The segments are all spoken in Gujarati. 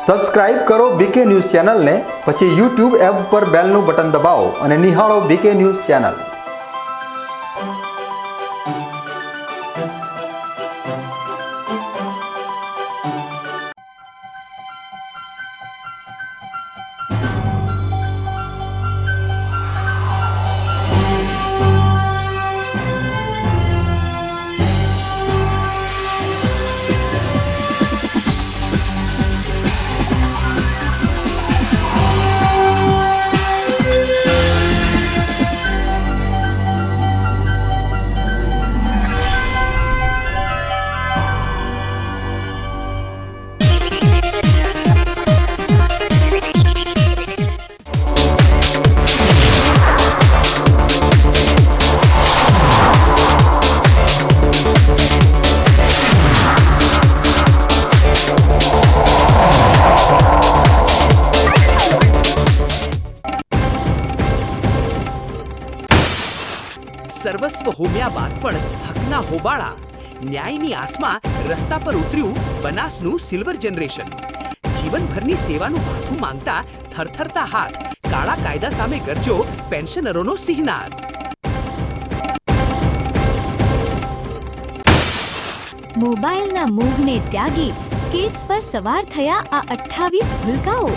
સબસ્ક્રાઇબ કરો બીકે ન્યૂઝ ચેનલને, પછી યુટ્યુબ એપ પર બેલનું બટન દબાવો અને નિહાળો બીકે ન્યૂઝ ચેનલ। સર્વસ્વ હોમ્યા બાદ પણ હકના હોબાળા, ન્યાયની આસમાં રસ્તા પર ઉતર્યું બનાસનું સિલ્વર જનરેશન। જીવનભરની સેવાનું માથું માંગતા થરથરતા હાથ, કાળા કાયદા સામે ગરજો પેન્શનરોનો સિંહનાદ। મોબાઈલના મોહને ત્યાગી સ્કેટ્સ પર સવાર થયા આ 28 ભૂલકાઓ।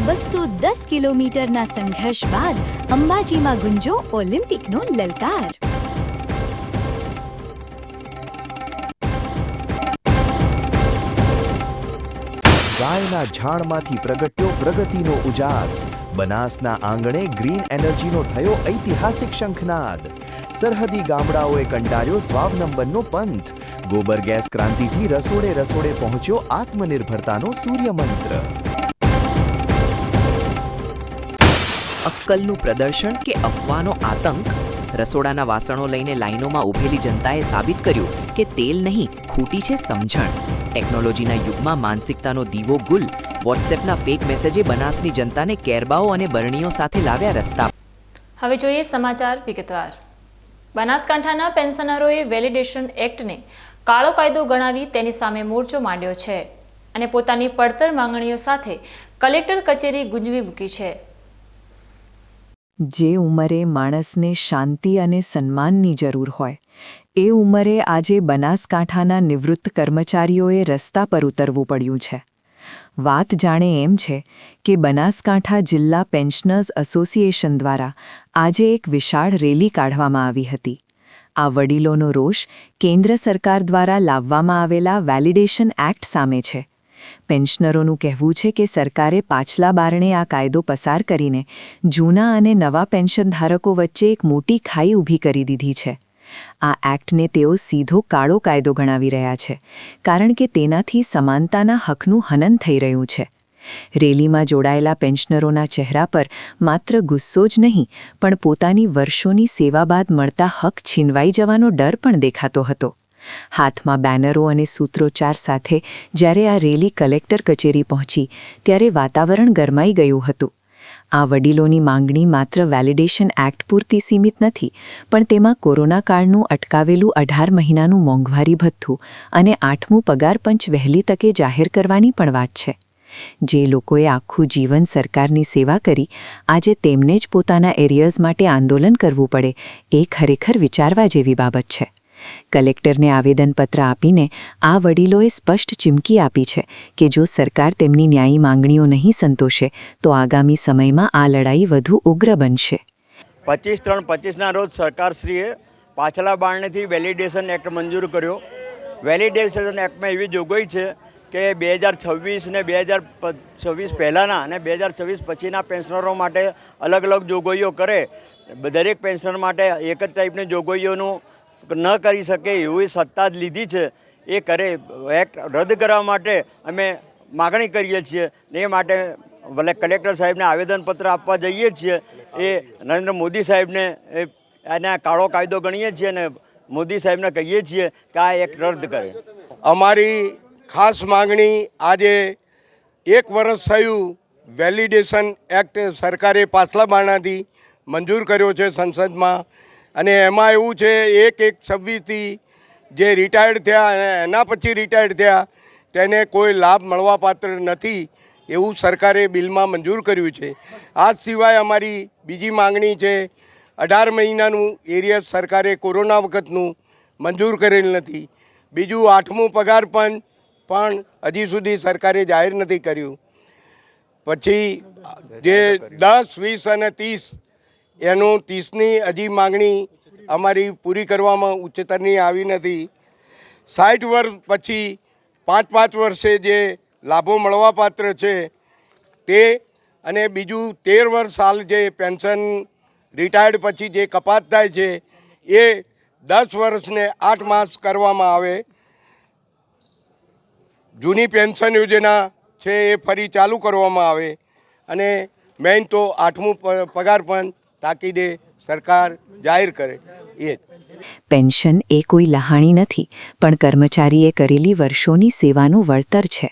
210 કિલોમીટરના સંઘર્ષ બાદ અંબાજીમાં ગુંજો ઓલિમ્પિકનો લલકાર। ગાયના ઝાડમાંથી પ્રગટ્યો પ્રગતિનો ઉજાસ, બનાસના આંગણે ગ્રીન એનર્જીનો થયો ઐતિહાસિક શંખનાદ। સરહદી ગામડાઓએ કંડાર્યો સ્વાવલંબનનો પંથ, ગોબર ગેસ ક્રાંતિથી રસોડે રસોડે પહોંચ્યો આત્મનિર્ભરતાનો સૂર્યમંત્ર। અક્કલનું પ્રદર્શન કે અફવાનો આતંક, રસોડાના વાસણો લઈને લાઈનોમાં ઊભેલી જનતાએ સાબિત કર્યું કે તેલ નહીં, ખૂટી છે સમજણ। ટેકનોલોજીના યુગમાં માનસિકતાનો દીવો ગુલ, વોટ્સએપના ફેક મેસેજે બનાસની જનતાને કેરબાઓ અને બરણીઓ સાથે લાવ્યા રસ્તા। હવે જોઈએ સમાચાર વિગતવાર। બનાસકાંઠાના પેન્શનરોએ વેલિડેશન એક્ટને કાળો કાયદો ગણાવી તેની સામે મોરચો માંડ્યો છે અને પોતાની પડતર માંગણીઓ સાથે કલેક્ટર કચેરી ગુંજવી મૂકી છે। જે ઉંમરે માણસને શાંતિ અને સન્માનની જરૂર હોય, એ ઉંમરે આજે બનાસકાંઠાના નિવૃત્ત કર્મચારીઓએ રસ્તા પર ઉતરવું પડ્યું છે। વાત જાણે એમ છે કે બનાસકાંઠા જિલ્લા પેન્શનર્સ એસોસિએશન દ્વારા આજે એક વિશાળ રેલી કાઢવામાં આવી હતી। આ વડીલોનો રોષ કેન્દ્ર સરકાર દ્વારા લાવવામાં આવેલા વેલિડેશન એક્ટ સામે છે। પેન્શનરોનું કહેવું છે કે સરકારે પાછલા બારણે આ કાયદો પસાર કરીને જૂના અને નવા પેન્શનધારકો વચ્ચે એક મોટી ખાઈ ઊભી કરી દીધી છે। આ એક્ટને તેઓ સીધો કાળો કાયદો ગણાવી રહ્યા છે, કારણ કે તેનાથી સમાનતાના હકનું હનન થઈ રહ્યું છે। રેલીમાં જોડાયેલા પેન્શનરોના ચહેરા પર માત્ર ગુસ્સો જ નહીં, પણ પોતાની વર્ષોની સેવા બાદ મળતા હક છીનવાઈ જવાનો ડર પણ દેખાતો હતો। હાથમાં બેનરો અને સૂત્રોચ્ચાર સાથે જ્યારે આ રેલી કલેક્ટર કચેરી પહોંચી, ત્યારે વાતાવરણ ગરમાઈ ગયું હતું। આ વડીલોની માંગણી માત્ર વેલિડેશન એક્ટ પૂરતી સીમિત નથી, પણ તેમાં કોરોના કાળનું અટકાવેલું 18 મહિનાનું મોંઘવારી ભથ્થું અને 8મું પગાર પંચ વહેલી તકે જાહેર કરવાની પણ વાત છે। જે લોકોએ આખું જીવન સરકારની સેવા કરી, આજે તેમને જ પોતાના એરિયર્સ માટે આંદોલન કરવું પડે, એ ખરેખર વિચારવા જેવી બાબત છે। કલેક્ટરને આવેદનપત્ર આપીને આ વડીલોએ સ્પષ્ટ ચીમકી આપી છે કે જો સરકાર તેમની ન્યાયી માંગણીઓ નહીં સંતોષે તો આગામી સમયમાં આ લડાઈ વધુ ઉગ્ર બનશે। 25/3/25ના રોજ સરકારશ્રીએ પાછલા બારણેથી વેલિડેશન એક્ટ મંજૂર કર્યો। વેલિડેશન એક્ટમાં એવી જોગવાઈ છે કે 2026 ને 2026 પહેલાંના અને 2026 પછીના પેન્શનરો માટે અલગ અલગ જોગવાઈઓ કરે। દરેક પેન્શનર માટે એક જ ટાઈપની જોગવાઈઓનું ન કરી શકે એવી સત્તા જ લીધી છે। એ કરે એક્ટ રદ કરવા માટે અમે માગણી કરીએ છીએ। એ માટે ભલે કલેક્ટર સાહેબને આવેદનપત્ર આપવા જઈએ છીએ। એ નરેન્દ્ર મોદી સાહેબને એને કાળો કાયદો ગણીએ છીએ અને મોદી સાહેબને કહીએ છીએ કે આ એક્ટ રદ કરે। અમારી ખાસ માગણી આજે 1 વર્ષ થયું વેલિડેશન એક્ટ સરકારે પાછલા બારણાથી મંજૂર કર્યો છે સંસદમાં, અને એમાં એવું છે 1/1/26થી જે રિટાયર્ડ થયા અને એના પછી રિટાયર્ડ થયા તેને કોઈ લાભ મળવાપાત્ર નથી। એવું સરકારે બિલમાં મંજૂર કર્યું છે. આ સિવાય અમારી બીજી માંગણી છે, 18 મહિનાનું એરિયર સરકારે કોરોના વખતનું મંજૂર કરેલ નથી. બીજું 8મું પગાર પણ હજી સુધી સરકારે જાહેર નથી કર્યું. પછી જે 10, 20 અને 30 એનું 30ની હજી માંગણી અમારી પૂરી કરવામાં ઉચ્ચતરની આવી નથી. 60 વર્ષ પછી 5 વર્ષે જે લાભો મળવાપાત્ર છે તે, અને બીજું 13 વર્ષ સાલ જે પેન્શન રિટાયર્ડ પછી જે કપાત થાય છે એ 10 વર્ષને 8 માસ કરવામાં આવે. જૂની પેન્શન યોજના છે એ ફરી ચાલુ કરવામાં આવે, અને મેઇન તો 8મું પગાર પણ તાકીદે સરકાર જાહેર કરે. એ પેન્શન એ કોઈ લહાણી નથી, પણ કર્મચારીએ કરેલી વર્ષોની સેવાનું વળતર છે.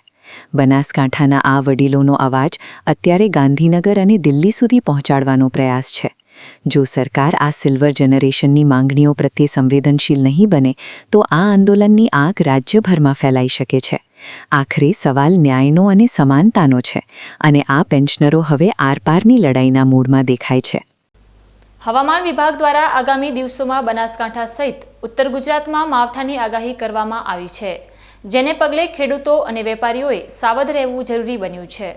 બનાસકાંઠાના આ વડીલોનો અવાજ અત્યારે ગાંધીનગર અને દિલ્હી સુધી પહોંચાડવાનો પ્રયાસ છે. જો સરકાર આ સિલ્વર જનરેશનની માંગણીઓ પ્રત્યે સંવેદનશીલ નહીં બને તો આ આંદોલનની આગ રાજ્યભરમાં ફેલાઈ શકે છે. આખરે સવાલ ન્યાયનો અને સમાનતાનો છે, અને આ પેન્શનરો હવે આરપારની લડાઈના મૂડમાં દેખાય છે. હવામાન વિભાગ દ્વારા આગામી દિવસોમાં બનાસકાંઠા સહિત ઉત્તર ગુજરાતમાં માવઠાની આગાહી કરવામાં આવી છે, જેને પગલે ખેડૂતો અને વેપારીઓએ સાવધ રહેવું જરૂરી બન્યું છે.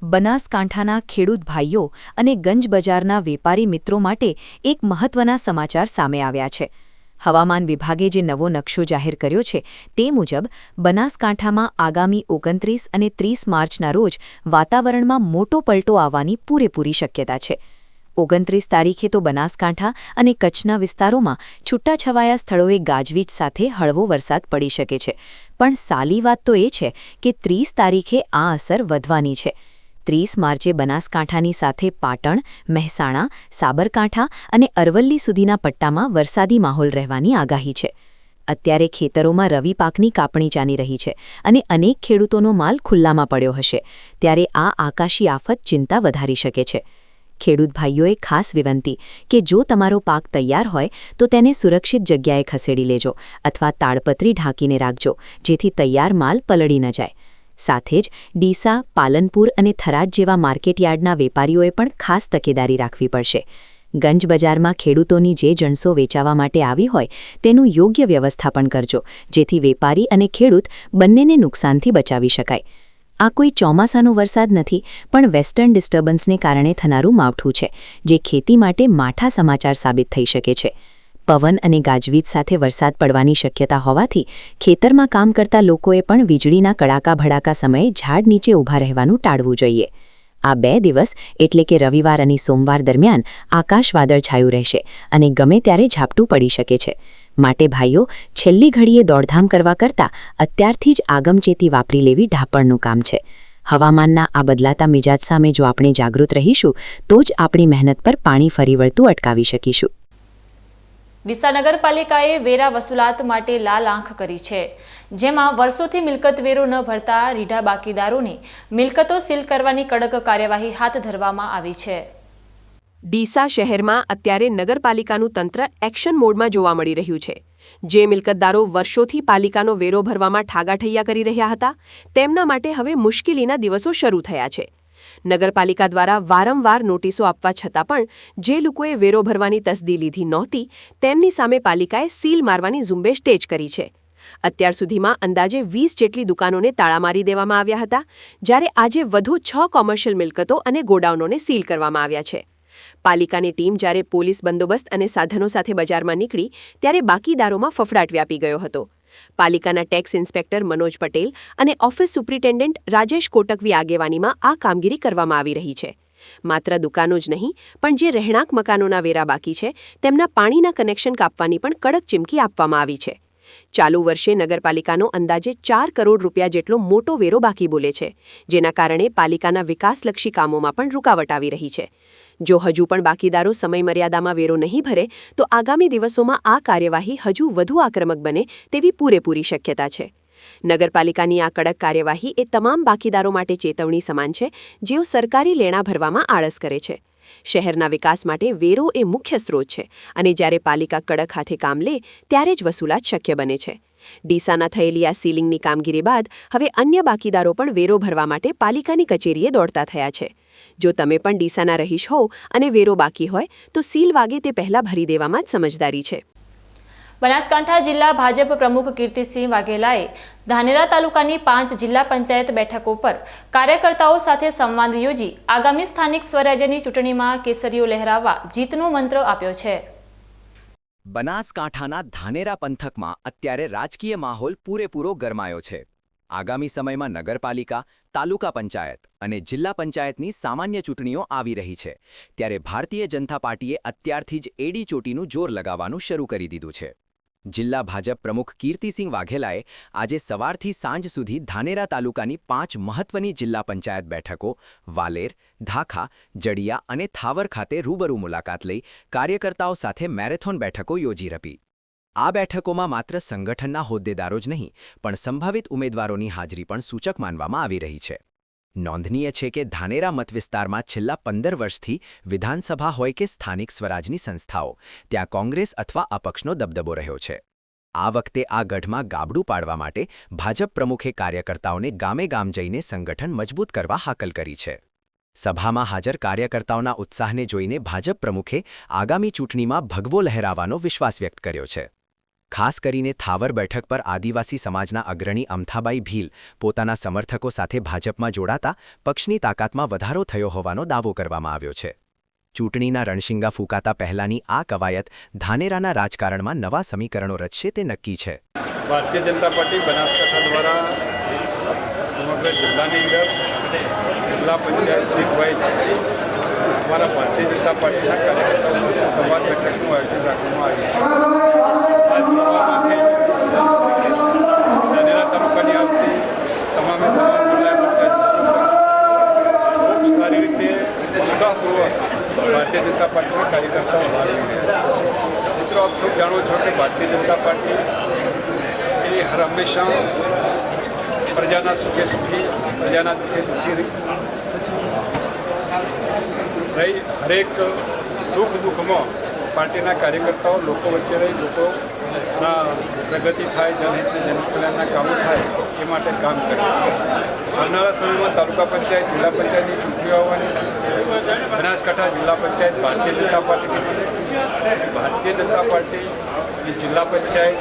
બનાસકાંઠાના ખેડૂત ભાઈઓ અને ગંજ બજારના વેપારી મિત્રો માટે એક મહત્વના સમાચાર સામે આવ્યા છે. હવામાન વિભાગે જે નવો નકશો જાહેર કર્યો છે તે મુજબ બનાસકાંઠામાં આગામી 29 અને 30 માર્ચના રોજ વાતાવરણમાં મોટો પલટો આવવાની પૂરેપૂરી શક્યતા છે. 29 તારીખે તો બનાસકાંઠા અને કચ્છના વિસ્તારોમાં છૂટાછવાયા સ્થળોએ ગાજવીજ સાથે હળવો વરસાદ પડી શકે છે. પણ સાલી વાત તો એ છે કે 30 તારીખે આ અસર વધવાની છે. 30 માર્ચે બનાસકાંઠાની સાથે પાટણ, મહેસાણા, સાબરકાંઠા અને અરવલ્લી સુધીના પટ્ટામાં વરસાદી માહોલ રહેવાની આગાહી છે. અત્યારે ખેતરોમાં રવિ પાકની કાપણી ચાલી રહી છે અને અનેક ખેડૂતોનો માલ ખુલ્લામાં પડ્યો હશે, ત્યારે આ આકાશી આફત ચિંતા વધારી શકે છે. ખેડૂત ભાઈઓએ ખાસ વિનંતી કે જો તમારો પાક તૈયાર હોય તો તેને સુરક્ષિત જગ્યાએ ખસેડી લેજો અથવા તાડપત્રી ઢાંકીને રાખજો, જેથી તૈયાર માલ પલળી ન જાય. સાથે જ ડીસા, પાલનપુર અને થરાદ જેવા માર્કેટયાર્ડના વેપારીઓએ પણ ખાસ તકેદારી રાખવી પડશે. ગંજ બજારમાં ખેડૂતોની જે જણસો વેચાવા માટે આવી હોય તેનું યોગ્ય વ્યવસ્થાપન કરજો, જેથી વેપારી અને ખેડૂત બંનેને નુકસાનથી બચાવી શકાય. આ કોઈ ચોમાસાનો વરસાદ નથી, પણ વેસ્ટર્ન ડિસ્ટર્બન્સને કારણે થનારું માવઠું છે, જે ખેતી માટે માઠા સમાચાર સાબિત થઈ શકે છે. પવન અને ગાજવીજ સાથે વરસાદ પડવાની શક્યતા હોવાથી ખેતરમાં કામ કરતા લોકોએ પણ વીજળીના કડાકા ભડાકા સમયે ઝાડ નીચે ઊભા રહેવાનું ટાળવું જોઈએ. આ 2 દિવસ એટલે કે રવિવાર અને સોમવાર દરમિયાન આકાશ વાદળછાયું રહેશે અને ગમે ત્યારે ઝાપટું પડી શકે છે. માટે ભાઈઓ, છેલ્લી ઘડીએ દોડધામ કરવા કરતાં અત્યારથી જ આગમચેતી વાપરી લેવી ઢાપણનું કામ છે. હવામાનના આ બદલાતા મિજાજ સામે જો આપણે જાગૃત રહીશું તો જ આપણી મહેનત પર પાણી ફરી વળતું અટકાવી શકીશું. ડીસા નગરપાલિકાએ વેરા વસૂલાત માટે લાલ આંખ કરી છે, જેમાં વર્ષોથી મિલકત વેરો ન ભરતા રીઢા બાકીદારોની મિલકતો સીલ કરવાની કડક કાર્યવાહી હાથ ધરવામાં આવી છે. ડીસા શહેરમાં અત્યારે નગરપાલિકાનું તંત્ર એક્શન મોડમાં જોવા મળી રહ્યું છે. જે મિલકતદારો વર્ષોથી પાલિકાનો વેરો ભરવામાં ઠાગાઠૈયા કરી રહ્યા હતા, તેમના માટે હવે મુશ્કેલીના દિવસો શરૂ થયા છે. નગરપાલિકા દ્વારા વારંવાર નોટિસો આપવા છતાં પણ જે લોકોએ વેરો ભરવાની તસદી લીધી નહોતી, તેમની સામે પાલિકાએ સીલ મારવાની ઝુંબેશ તેજ કરી છે. અત્યાર સુધીમાં અંદાજે 20 જેટલી દુકાનોને તાળા મારી દેવામાં આવ્યા હતા, જ્યારે આજે વધુ 6 કોમર્શિયલ મિલકતો અને ગોડાઉનોને સીલ કરવામાં આવ્યા છે. પાલિકાની ટીમ જ્યારે પોલીસ બંદોબસ્ત અને સાધનો સાથે બજારમાં નીકળી ત્યારે બાકીદારોમાં ફફડાટ વ્યાપી ગયો હતો. પાલિકાના ટેક્સ ઇન્સ્પેક્ટર મનોજ પટેલ અને ઓફિસ સુપ્રિન્ટેન્ડન્ટ રાજેશ કોટકવી આગેવાનીમાં આ કામગીરી કરવામાં આવી રહી છે. માત્ર દુકાનો જ નહીં, પણ જે રહેણાંક મકાનોના વેરા બાકી છે તેમના પાણીના કનેક્શન કાપવાની પણ કડક ચીમકી આપવામાં આવી છે. ચાલુ વર્ષે નગરપાલિકાનો અંદાજે 4 કરોડ રૂપિયા જેટલો મોટો વેરો બાકી બોલે છે, જેના કારણે પાલિકાના વિકાસલક્ષી કામોમાં પણ રૂકાવટ આવી રહી છે. જો હજુ પણ બાકીદારો સમયમર્યાદામાં વેરો નહીં ભરે તો આગામી દિવસોમાં આ કાર્યવાહી હજુ વધુ આક્રમક બને તેવી પૂરેપૂરી શક્યતા છે. નગરપાલિકાની આ કડક કાર્યવાહી એ તમામ બાકીદારો માટે ચેતવણી સમાન છે, જેઓ સરકારી લેણા ભરવામાં આળસ કરે છે. શહેરના વિકાસ માટે વેરો એ મુખ્ય સ્ત્રોત છે, અને જ્યારે પાલિકા કડક હાથે કામ લે ત્યારે જ વસૂલાત શક્ય બને છે. ડીસાના થયેલી આ સીલિંગની કામગીરી બાદ હવે અન્ય બાકીદારો પણ વેરો ભરવા માટે પાલિકાની કચેરીએ દોડતા થયા છે. જો તમે પણ ડીસાના રહીશ હો અને વેરો બાકી હોય તો સીલ વાગે તે પહેલાં ભરી દેવામાં જ સમજદારી છે. બનાસકાંઠા જિલ્લા ભાજપ પ્રમુખ કીર્તિસિંહ વાઘેલાએ ધાનેરા તાલુકાની 5 જિલ્લા પંચાયત બેઠકો પર કાર્યકર્તાઓ સાથે સંવાદ યોજી આગામી સ્થાનિક સ્વરાજ્યની ચૂંટણીમાં કેસરીઓ લહેરાવવા જીતનો મંત્ર આપ્યો છે. બનાસકાંઠાના ધાનેરા પંથકમાં અત્યારે રાજકીય માહોલ પૂરેપૂરો ગરમાયો છે. આગામી સમયમાં નગરપાલિકા, તાલુકા પંચાયત અને જિલ્લા પંચાયતની સામાન્ય ચૂંટણીઓ આવી રહી છે. ત્યારે ભારતીય જનતા પાર્ટીએ અત્યારથી જ એડી ચોટીનું જોર લગાવવાનું શરૂ કરી દીધું છે. જિલ્લા ભાજપ પ્રમુખ કીર્તિસિંહ વાઘેલાએ આજે સવારથી સાંજ સુધી ધાનેરા તાલુકાની 5 મહત્વની જિલ્લા પંચાયત બેઠકો વાલેર, ધાખા, જડિયા અને થાવર ખાતે રૂબરૂ મુલાકાત લઈ કાર્યકર્તાઓ સાથે મેરેથોન બેઠકો યોજી હતી. આ બેઠકોમાં માત્ર સંગઠનના હોદ્દેદારો જ નહીં પણ સંભવિત ઉમેદવારોની હાજરી પણ સૂચક માનવામાં આવી રહી છે. નોંધનીય છે કે ધાનેરા મતવિસ્તારમાં છેલ્લા 15 વર્ષથી વિધાનસભા હોય કે સ્થાનિક સ્વરાજની સંસ્થાઓ ત્યાં કોંગ્રેસ અથવા અપક્ષનો દબદબો રહ્યો છે. આ વખતે આ ગઢમાં ગાબડું પાડવા માટે ભાજપ પ્રમુખે કાર્યકર્તાઓને ગામે ગામ જઈને સંગઠન મજબૂત કરવા હાકલ કરી છે. સભામાં હાજર કાર્યકર્તાઓના ઉત્સાહને જોઈને ભાજપ પ્રમુખે આગામી ચૂંટણીમાં ભગવો લહેરાવાનો વિશ્વાસ વ્યક્ત કર્યો છે. ખાસ કરીને થાવર બેઠક પર આદિવાસી સમાજના અગ્રણી અમથાબાઈ ભીલ પોતાના સમર્થકો સાથે ભાજપમાં જોડાતા પક્ષની તાકાતમાં વધારો થયો હોવાનો દાવો કરવામાં આવ્યો છે. ચૂંટણીના રણશિંગા ફૂંકાતા પહેલાની આ કવાયત ધાનેરાના રાજકારણમાં નવા સમીકરણો રચશે તે નક્કી છે. ભારતીય જનતા પાર્ટી બનાસકાંઠા દ્વારા સમગ્ર જિલ્લાની અંદર જિલ્લા પંચાયત સીટ વાઇઝ અમારા ભારતીય જનતા પાર્ટીના કાર્યકર્તાઓ સાથે સંવાદ બેઠકનું આયોજન રાખવામાં આવ્યું છે. આ સભામાંથી ધાનેરા તાલુકાની આવતી તમામે જિલ્લા પંચાયત સીટો ખૂબ સારી રીતે ઉત્સાહપૂર્વક ભારતીય જનતા પાર્ટીના કાર્યકર્તાઓ ભાગ લઈ રહ્યા છે. મિત્રો, આપ સૌ જાણો છો કે ભારતીય જનતા પાર્ટી એ હર હંમેશા પ્રજાના સુખે સુખી, પ્રજાના દુઃખે દુઃખી રહી હરેક સુખ દુઃખમાં પાર્ટીના કાર્યકર્તાઓ લોકો વચ્ચે રહી લોકોના પ્રગતિ થાય, જનહિતને જનકલ્યાણના કામો થાય એ માટે કામ કરે છે. આવનારા સમયમાં તાલુકા પંચાયત, જિલ્લા પંચાયતની ચૂંટણીઓ આવવાની છે. બનાસકાંઠા જિલ્લા પંચાયત ભારતીય જનતા પાર્ટીની બને. ભારતીય જનતા પાર્ટી જિલ્લા પંચાયત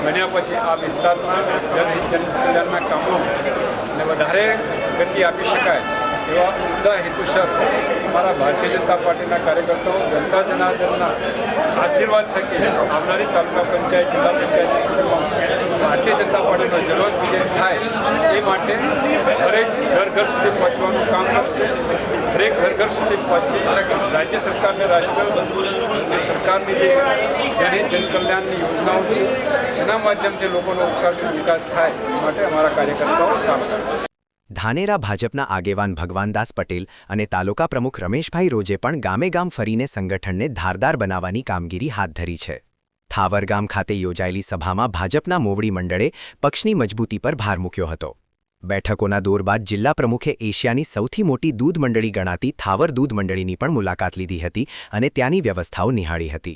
બન્યા પછી આ વિસ્તારમાં જનહિત જનકલ્યાણના કામોને વધારે ગતિ આપી શકાય એવા ઉમદા હેતુસર અમારા ભારતીય જનતા પાર્ટીના કાર્યકર્તાઓ જનતા જનાર્દનના આશીર્વાદ થકી આવનારી તાલુકા પંચાયત, જિલ્લા પંચાયતની ચૂંટણીમાં ભારતીય જનતા પાર્ટીનો જલવંત વિજય થાય એ માટે દરેક ઘર ઘર સુધી પહોંચવાનું કામ કરશે. દરેક ઘર ઘર સુધી પહોંચી રાજ્ય સરકારને રાષ્ટ્ર સરકારની જે જનહિત જનકલ્યાણની યોજનાઓ છે એના માધ્યમથી લોકોનો ઉત્કર્ષ વિકાસ થાય એ માટે અમારા કાર્યકર્તાઓ કામ કરશે. ધાનેરા ભાજપના આગેવાન ભગવાનદાસ પટેલ અને તાલુકા પ્રમુખ રમેશભાઈ રોજે પણ ગામે ગામ ફરીને સંગઠનને ધારદાર બનાવવાની કામગીરી હાથ ધરી છે. થાવર ગામ ખાતે યોજાયેલી સભામાં ભાજપના મોવડી મંડળે પક્ષની મજબૂતી પર ભાર મૂક્યો હતો. બેઠકોના દોર બાદ જિલ્લા પ્રમુખે એશિયાની સૌથી મોટી દૂધ મંડળી ગણાતી થાવર દૂધ મંડળીની પણ મુલાકાત લીધી હતી અને ત્યાંની વ્યવસ્થાઓ નિહાળી હતી.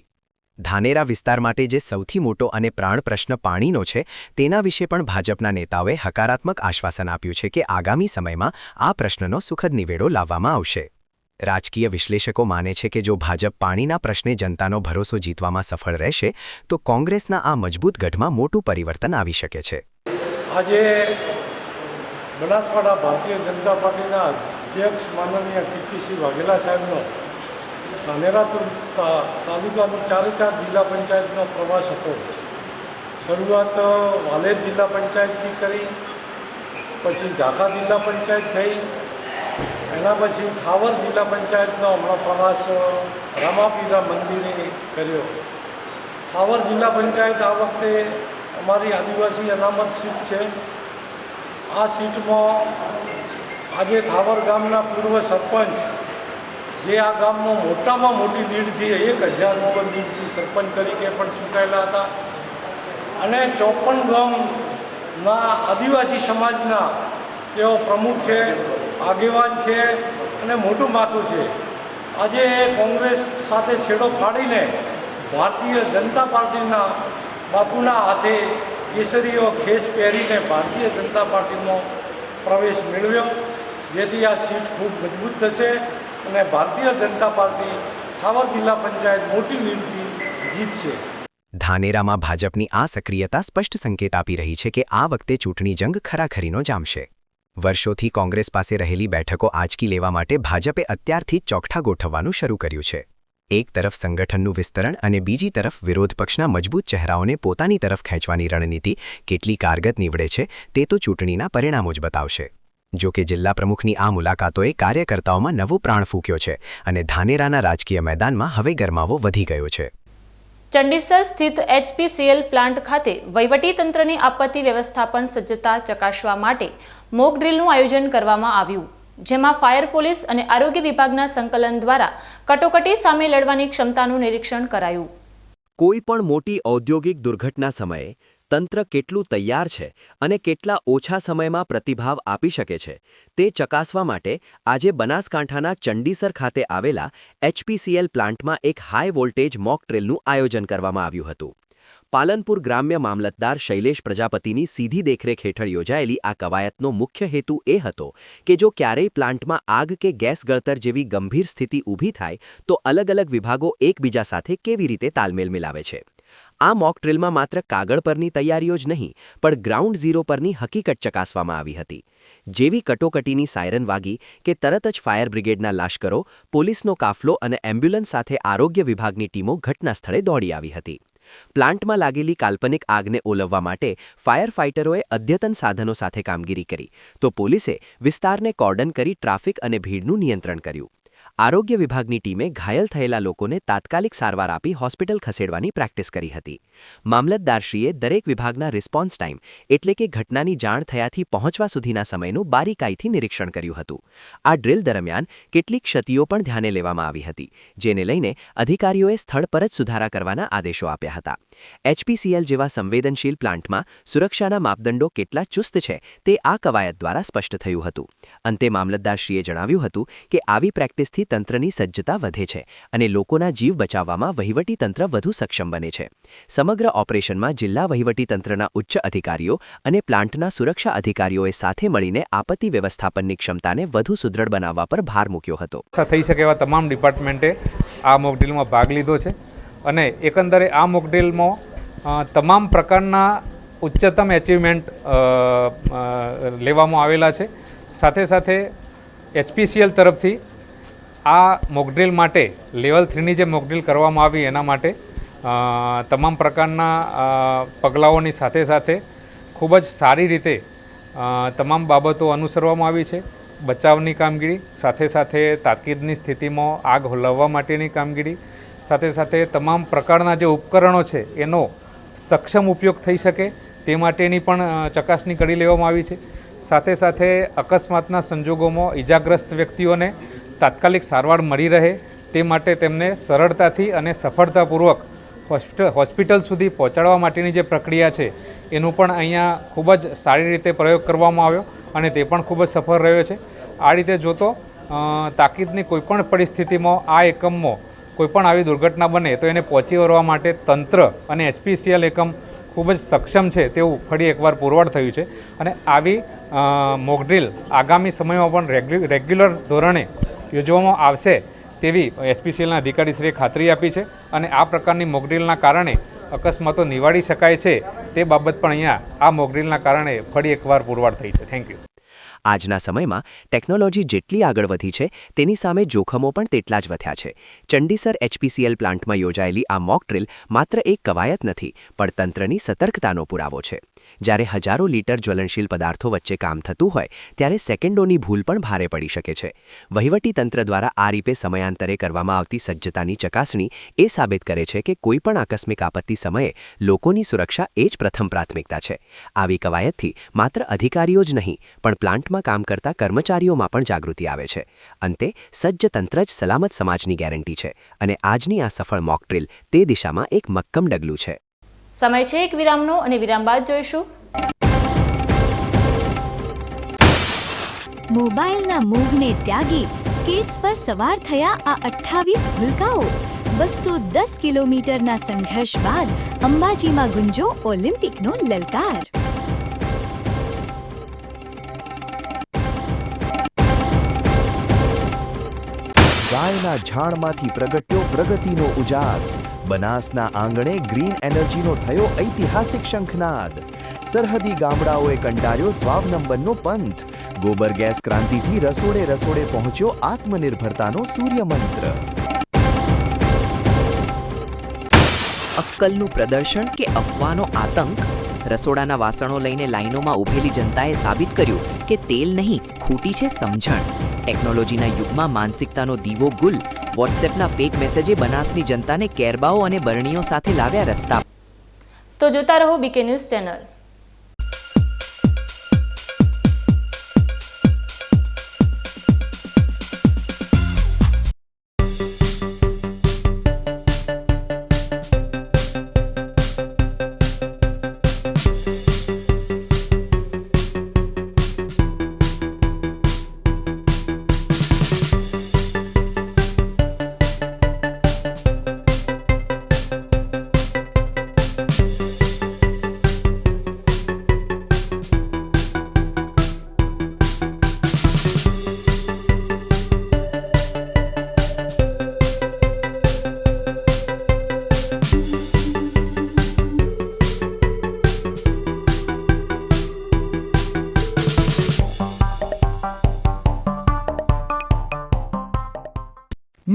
ધાનેરા વિસ્તાર માટે જે સૌથી મોટો અને પ્રાણ પ્રશ્ન પાણીનો છે તેના વિશે પણ ભાજપના નેતાઓએ હકારાત્મક આશ્વાસન આપ્યું છે કે આગામી સમયમાં આ પ્રશ્નનો સુખદ નિવેડો લાવવામાં આવશે. રાજકીય વિશ્લેષકો માને છે કે જો ભાજપ પાણીના પ્રશ્ને જનતાનો ભરોસો જીતવામાં સફળ રહેશે તો કોંગ્રેસના આ મજબૂત ગઢમાં મોટું પરિવર્તન આવી શકે છે. આજે બનાસકાંઠા ભારતીય જનતા પાર્ટીના અધ્યક્ષ માનનીય કીર્તિસિંહ વાઘેલા સાહેબનો ધાનેરા તાલુકાનો 4 જિલ્લા પંચાયતનો પ્રવાસ હતો. શરૂઆત વાલેર જિલ્લા પંચાયતથી કરી, પછી ધાખા જિલ્લા પંચાયત થઈ, એના પછી થાવર જિલ્લા પંચાયતનો હમણાં પ્રવાસ રામાપીરા મંદિરે કર્યો. થાવર જિલ્લા પંચાયત આ વખતે અમારી આદિવાસી અનામત સીટ છે. આ સીટમાં આજે થાવર ગામના પૂર્વ સરપંચ જે આ ગામમાં મોટામાં મોટી લીડથી 1000 ઉપર લીડથી સરપંચ તરીકે પણ ચૂંટાયેલા હતા અને 54 ગામના આદિવાસી સમાજના તેઓ પ્રમુખ છે, આગેવાન છે અને મોટું માથું છે. આજે કોંગ્રેસ સાથે છેડો ફાડીને ભારતીય જનતા પાર્ટીના બાપુના હાથે કેસરીઓ ખેસ પહેરીને ભારતીય જનતા પાર્ટીમાં પ્રવેશ મેળવ્યો, જેથી આ સીટ ખૂબ મજબૂત થશે અને ભારતીય જનતા પાર્ટી ખાવર જિલ્લા પંચાયત મોટી લીડથી જીતશે. ધાનેરામાં ભાજપની આ સક્રિયતા સ્પષ્ટ સંકેત આપી રહી છે કે આ વખતે ચૂંટણી જંગ ખરાખરીનો જામશે. વર્ષોથી કોંગ્રેસ પાસે રહેલી બેઠકો આંચકી લેવા માટે ભાજપે અત્યારથી જ ચોકઠા ગોઠવવાનું શરૂ કર્યું છે. એક તરફ સંગઠનનું વિસ્તરણ અને બીજી તરફ વિરોધ પક્ષના મજબૂત ચહેરાઓને પોતાની તરફ ખેંચવાની રણનીતિ કેટલી કારગત નીવડે છે તે તો ચૂંટણીના પરિણામો જ બતાવશે. જો કે જિલ્લા પ્રમુખની આ મુલાકાતોએ કાર્યકર્તાઓમાં નવો પ્રાણ ફૂંક્યો છે અને ધાનેરાના રાજકીય મેદાનમાં હવે ગરમાવો વધી ગયો છે. ચંડીસર સ્થિત HPCL પ્લાન્ટ ખાતે વહીવટીતંત્રની આપત્તિ વ્યવસ્થાપન સજ્જતા ચકાસવા માટે મોક ડ્રીલનું આયોજન કરવામાં આવ્યું, જેમાં ફાયર પોલીસ અને આરોગ્ય વિભાગના સંકલન દ્વારા કટોકટી સામે લડવાની ક્ષમતાનું નિરીક્ષણ કરાયું. કોઈ પણ મોટી ઔદ્યોગિક દુર્ઘટના સમયે તંત્ર કેટલું તૈયાર છે અને કેટલા ઓછા સમયમાં પ્રતિભાવ આપી શકે છે તે ચકાસવા માટે આજે બનાસકાંઠાના ચંડીસર ખાતે આવેલા HPCL પ્લાન્ટમાં એક હાઈ વોલ્ટેજ મોક ડ્રીલનું આયોજન કરવામાં આવ્યું હતું. પાલનપુર ગ્રામ્ય મામલતદાર શૈલેષ પ્રજાપતિની સીધી દેખરેખ હેઠળ યોજાયેલી આ કવાયતનો મુખ્ય હેતુ એ હતો કે જો ક્યારેય પ્લાન્ટમાં આગ કે ગેસ ગળતર જેવી ગંભીર સ્થિતિ ઊભી થાય તો અલગ અલગ વિભાગો એકબીજા સાથે કેવી રીતે તાલમેલ મિલાવે છે. આ મોક ડ્રીલમાં માત્ર કાગળ પરની તૈયારીઓ જ નહીં પણ ગ્રાઉન્ડ ઝીરો પરની હકીકત ચકાસવામાં આવી હતી. જેવી કટોકટીની સાયરન વાગી કે તરત જ ફાયર બ્રિગેડના લાશ્કરો, પોલીસનો કાફલો અને એમ્બ્યુલન્સ સાથે આરોગ્ય વિભાગની ટીમો ઘટના સ્થળે દોડી આવી હતી. પ્લાન્ટમાં લાગેલી કાલ્પનિક આગને ઓલવવા માટે ફાયર ફાઇટરોએ અદ્યતન સાધનો સાથે કામગીરી કરી તો પોલીસે વિસ્તારને કોર્ડન કરી ટ્રાફિક અને ભીડનું નિયંત્રણ કર્યું. આરોગ્ય વિભાગની ટીમે ઘાયલ થયેલા લોકોને તાત્કાલિક સારવાર આપી હોસ્પિટલ ખસેડવાની પ્રેક્ટિસ કરી હતી. મામલતદારશ્રીએ દરેક વિભાગના રિસ્પોન્સ ટાઈમ એટલે કે ઘટનાની જાણ થયાથી પહોંચવા સુધીના સમયનું બારીકાઈથી નિરીક્ષણ કર્યું હતું. આ ડ્રીલ દરમિયાન કેટલીક ક્ષતિઓ પણ ધ્યાને લેવામાં આવી હતી, જેને લઈને અધિકારીઓએ સ્થળ પર જ સુધારા કરવાના આદેશો આપ્યા હતા. HPCL જેવા સંવેદનશીલ પ્લાન્ટમાં સુરક્ષાના માપદંડો કેટલા ચુસ્ત છે તે આ કવાયત દ્વારા સ્પષ્ટ થયું હતું. અંતે મામલતદારશ્રીએ જણાવ્યું હતું કે આવી પ્રેક્ટિસથી તંત્રની સજ્જતા વધે છે અને લોકોના જીવ બચાવવામાં વહીવટીતંત્ર વધુ સક્ષમ બને છે. સમગ્ર ઓપરેશનમાં જિલ્લા વહીવટીતંત્રના ઉચ્ચ અધિકારીઓ અને પ્લાન્ટના સુરક્ષા અધિકારીઓએ સાથે મળીને આપત્તિ વ્યવસ્થાપનની ક્ષમતાને વધુ સુદૃઢ બનાવવા પર ભાર મૂક્યો હતો. થઈ શકે એવા તમામ ડિપાર્ટમેન્ટે આ મોક ડ્રીલમાં ભાગ લીધો છે અને એકંદરે આ મોક ડ્રીલમાં તમામ પ્રકારના ઉચ્ચતમ એચિવમેન્ટ લેવામાં આવેલા છે. સાથે સાથે HPCL તરફથી આ મોકડ્રીલ માટે લેવલ 3ની જે મોકડ્રીલ કરવામાં આવી એના માટે તમામ પ્રકારના પગલાઓની સાથે સાથે ખૂબ જ સારી રીતે તમામ બાબતો અનુસરવામાં આવી છે. બચાવની કામગીરી સાથે સાથે તાકીદની સ્થિતિમાં આગ હોલવવા માટેની કામગીરી સાથે સાથે તમામ પ્રકારના જે ઉપકરણો છે એનો સક્ષમ ઉપયોગ થઈ શકે તે માટેની પણ ચકાસણી કરી લેવામાં આવી છે. સાથે સાથે અકસ્માતના સંજોગોમાં ઈજાગ્રસ્ત વ્યક્તિઓને તાત્કાલિક સારવાર મળી રહે તે માટે તેમને સરળતાથી અને સફળતાપૂર્વક હોસ્પિટલ સુધી પહોંચાડવા માટેની જે પ્રક્રિયા છે એનું પણ અહીંયા ખૂબ જ સારી રીતે પ્રયોગ કરવામાં આવ્યો અને તે પણ ખૂબ જ સફળ રહ્યો છે. આ રીતે જોતો તાકીદની કોઈપણ પરિસ્થિતિમાં આ એકમમાં કોઈપણ આવી દુર્ઘટના બને તો એને પહોંચી વળવા માટે તંત્ર અને HPCL એકમ ખૂબ જ સક્ષમ છે તેવું ફરી એકવાર પુરવાર થયું છે અને આવી મોકડ્રીલ આગામી સમયમાં પણ રેગ્યુલર ધોરણે યોજવામાં આવશે તેવી HPCLના અધિકારીશ્રીએ ખાતરી આપી છે અને આ પ્રકારની મોકડ્રીલના કારણે અકસ્માતો નિવારી શકાય છે તે બાબત પણ અહીંયા આ મોકડ્રીલના કારણે ફરી એકવાર પુરવાર થઈ છે. Thank you. આજના સમયમાં ટેકનોલોજી જેટલી આગળ વધી છે તેની સામે જોખમો પણ તેટલા જ વધ્યા છે. ચંડીસર HPCL પ્લાન્ટમાં યોજાયેલી આ મોક ડ્રીલ માત્ર એક કવાયત નથી પણ તંત્રની સતર્કતાનો પુરાવો છે. જ્યારે હજારો લીટર જ્વલનશીલ પદાર્થો વચ્ચે કામ થતું હોય ત્યારે સેકન્ડોની ભૂલ પણ ભારે પડી શકે છે. વહીવટીતંત્ર દ્વારા આ રીતે સમયાંતરે કરવામાં આવતી સજ્જતાની ચકાસણી એ સાબિત કરે છે કે કોઈપણ આકસ્મિક આપત્તિ સમયે લોકોની સુરક્ષા એ જ પ્રથમ પ્રાથમિકતા છે. આવી કવાયતથી માત્ર અધિકારીઓ જ નહીં પણ પ્લાન્ટમાં કામ કરતા કર્મચારીઓમાં પણ જાગૃતિ આવે છે. અંતે સજ્જ તંત્ર જ સલામત સમાજની ગેરંટી છે અને આજની આ સફળ મોક ડ્રીલ તે દિશામાં એક મક્કમ ડગલું છે. સમય છે એક વિરામનો અને વિરામ બાદ જોઈશું મોબાઈલના મોહને ત્યાગી સ્કેટ્સ પર સવાર થયા આ 28 ભૂલકાઓ. 210 કિલોમીટરના સંઘર્ષ બાદ અંબાજીમાં ગુંજો ઓલિમ્પિકનો લલકાર. ગાયના ઝાડમાંથી પ્રગટ્યો પ્રગતિનો ઉજાસ. બનાસના આંગણે ગ્રીન એનર્જીનો થયો ઐતિહાસિક શંખનાદ. સરહદી ગામડાઓએ કંડાર્યો સ્વાવલંબનનો પંથ. ગોબર ગેસ ક્રાંતિથી રસોડે રસોડે પહોંચ્યો આત્મનિર્ભરતાનો સૂર્યમંત્ર. અક્કલનું પ્રદર્શન કે અફવાનો આતંક? રસોડાના વાસણો લઈને લાઈનોમાં ઊભેલી જનતાએ સાબિત કર્યું કે તેલ નહીં, ખૂટી છે સમજણ. ટેકનોલોજીના યુગમાં માનસિકતાનો દીવો ગુલ. વોટ્સએપના ફેક મેસેજે બનાસની જનતાને કેરબાઓ અને બરણીઓ સાથે લાવ્યા રસ્તા. તો જોતા રહો B K news channel.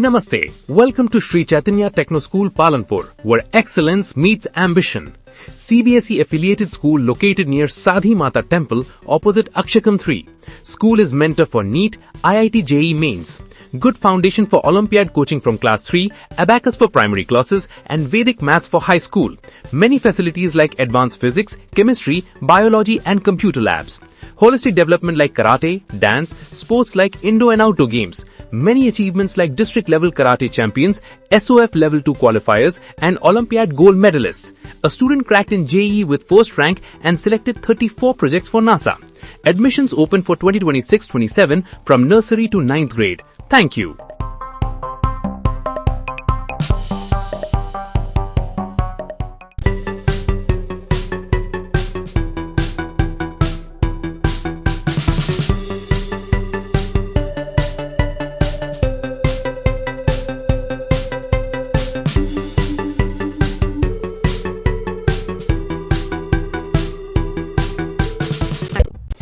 Namaste. Welcome to Sri Chaitanya Techno School Palanpur, where excellence meets ambition. CBSE affiliated school located near Sadhi Mata Temple opposite Akshakam 3. School is mentor for NEET, IIT JEE Mains. Good foundation for Olympiad coaching from class 3, abacus for primary classes and Vedic maths for high school. Many facilities like advanced physics, chemistry, biology and computer labs. Holistic development like karate, dance, sports like indoor and outdoor games. Many achievements like district level karate champions, SOF level 2 qualifiers and Olympiad gold medalists. A student cracked in JEE with first rank and selected 34 projects for NASA. Admissions open for 2026-27 from nursery to 9th grade. Thank you.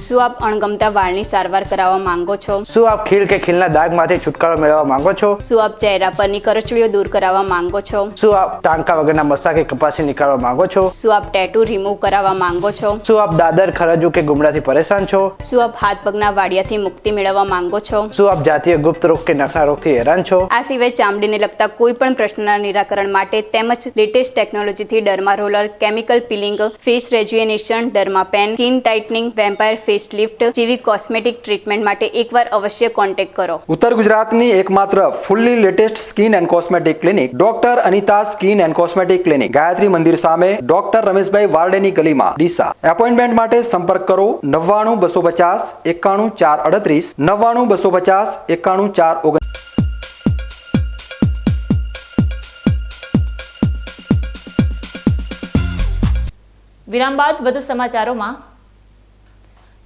શું આપ અણગમતા વાળની સારવાર કરાવવા માંગો છો? શું આપ ખીલ કે ખીલના દાગમાંથી છુટકારો મેળવવા માંગો છો? શું આપ ચહેરા પરની કરચલીઓ દૂર કરાવવા માંગો છો? શું આપ ટાંકા વગરના મસા કે કપાસી નીકાળવા માંગો છો? શું આપ ટેટુ રિમૂવ કરાવવા માંગો છો? શું આપ દાદર ખરજુ કે ગુમડાથી પરેશાન છો? શું આપ હાથ પગના વાડિયાથી મુક્તિ મેળવવા માંગો છો? શું આપ જાતીય ગુપ્ત રોગ કે નખના રોગથી હેરાન છો? આ સિવાય ચામડીને લગતા કોઈ પણ પ્રશ્નના નિરાકરણ માટે તેમજ લેટેસ્ટ ટેકનોલોજીથી derma roller, chemical peeling, face rejuvenation, derma pen, skin tightening, vampire face lift જેવી કોસ્મેટિક ટ્રીટમેન્ટ માટે એકવાર અવશ્ય કોન્ટેક્ટ કરો. ઉત્તર ગુજરાતની એકમાત્ર fully latest skin and cosmetic clinic doctor Anita skin and cosmetic clinic, Gayatri Mandir સામે, ડોક્ટર રમેશભાઈ વારડેની ગલીમાં, ડીસા. એપોઇન્ટમેન્ટ માટે સંપર્ક કરો 99 250 91 438 99 250 91 439. વિરામ બાદ વધુ સમાચારોમાં.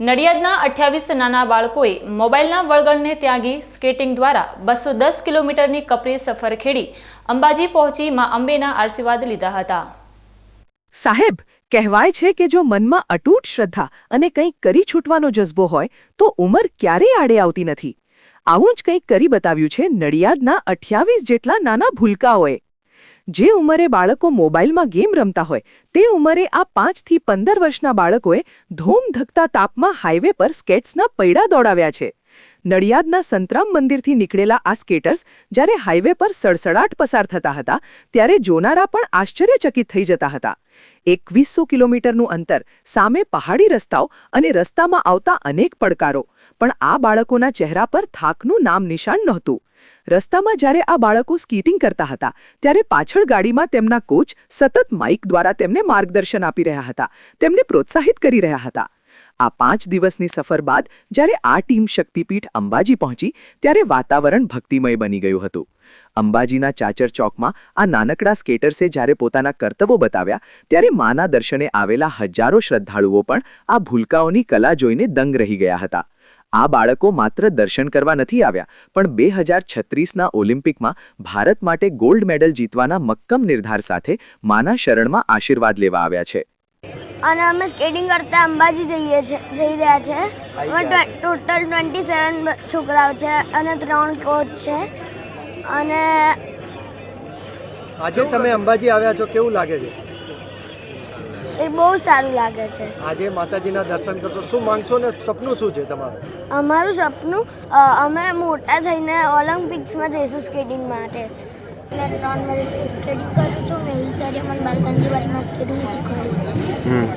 નડિયાદના 28 નાના બાળકોએ મોબાઈલના વળગણને ત્યાગી સ્કેટિંગ દ્વારા 210 કિલોમીટરની કપરી સફર ખેડી અંબાજી પહોંચી માં અંબેના આશીર્વાદ લીધા હતા. સાહેબ, કહેવાય છે કે જો મનમાં અટૂટ શ્રદ્ધા અને કંઈક કરી છૂટવાનો જજ્બો હોય તો ઉંમર ક્યારેય આડે આવતી નથી. આવું જ કંઈક કરી બતાવ્યું છે નડિયાદના 28 જેટલા નાના ભૂલકાઓએ. જે ઉંમરે બાળકો મોબાઈલમાં ગેમ રમતા હોય તે ઉંમરે આ 5 થી 15 વર્ષના બાળકોએ ધોમધકતા તાપમાં હાઈવે પર સ્કેટ્સના પૈડા દોડાવ્યા છે. નડિયાદના સંતરામ મંદિરથી નીકળેલા આ સ્કેટર્સ જ્યારે હાઈવે પર સડસડાટ પસાર થતા હતા ત્યારે જોનારા પણ આશ્ચર્યચકિત થઈ જતા હતા. 2100 કિલોમીટરનું અંતર, સામે પહાડી રસ્તાઓ અને રસ્તામાં આવતા અનેક પડકારો, પણ આ બાળકોના ચહેરા પર થાકનું નામ નિશાન નહોતું. રસ્તામાં જ્યારે આ બાળકો સ્કીટિંગ કરતા હતા ત્યારે પાછળ ગાડીમાં તેમના કોચ સતત માઇક દ્વારા તેમને માર્ગદર્શન આપી રહ્યા હતા, તેમને પ્રોત્સાહિત કરી રહ્યા હતા. આ 5 દિવસની સફર બાદ જ્યારે આ ટીમ શક્તિપીઠ અંબાજી પહોંચી ત્યારે વાતાવરણ ભક્તિમય બની ગયું હતું. અંબાજીના ચાચર ચોકમાં આ નાનકડા સ્કેટર્સે જ્યારે પોતાના કરતબો બતાવ્યા ત્યારે માના દર્શને આવેલા હજારો શ્રદ્ધાળુઓ પણ આ ભૂલકાઓની કલા જોઈને દંગ રહી ગયા હતા. આ બાળકો માત્ર દર્શન કરવા નથી આવ્યા પણ 2036ના ઓલિમ્પિકમાં ભારત માટે ગોલ્ડ મેડલ જીતવાના મક્કમ નિર્ધાર સાથે માના શરણમાં આશીર્વાદ લેવા આવ્યા છે. અને અમે સ્કેટિંગ કરતા અંબાજી જઈ રહ્યા છે. અમે ટોટલ 27 છોકરાઓ છે અને 3 કોચ છે. અને આજે તમે અંબાજી આવ્યા છો, કેવું લાગે છે? એ બહુ સારું લાગે છે. આજે માતાજીના દર્શન કરશો, શું માંગશો ને સપનું શું છે તમારું? અમારું સપનું અમે મોટા થઈને ઓલિમ્પિક્સમાં જઈશું સ્કેટિંગ માટે. મેં 3 વર્ષ સ્કેટિંગ કરું છું. મેં વિચાર્યું મને બાલકંજીવાડીમાં સ્કેટિંગ શીખવાડ્યું છે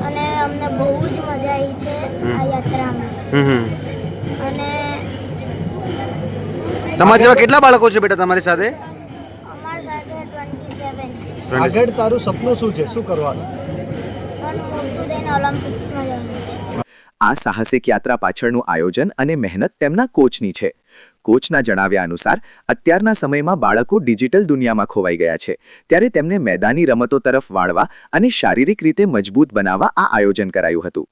અને અમને બહુ જ મજા આવી છે આ યાત્રામાં. અને તમારા જેવા કેટલા બાળકો છે બેટા તમારી સાથે? અમારી સાથે 27. આગળ તારું સપનું શું છે, શું કરવાનું? મને મોટું થઈને ઓલિમ્પિક્સમાં જવાનું છે. આ સાહસિક યાત્રા પાછળનું આયોજન અને મહેનત તેમના કોચની છે. કોચના જણાવ્યા અનુસાર અત્યારના સમયમાં બાળકો ડિજિટલ દુનિયામાં ખોવાઈ ગયા છે, ત્યારે તેમને મેદાની રમતો તરફ વાળવા અને શારીરિક રીતે મજબૂત બનાવવા આ આયોજન કરાયું હતું.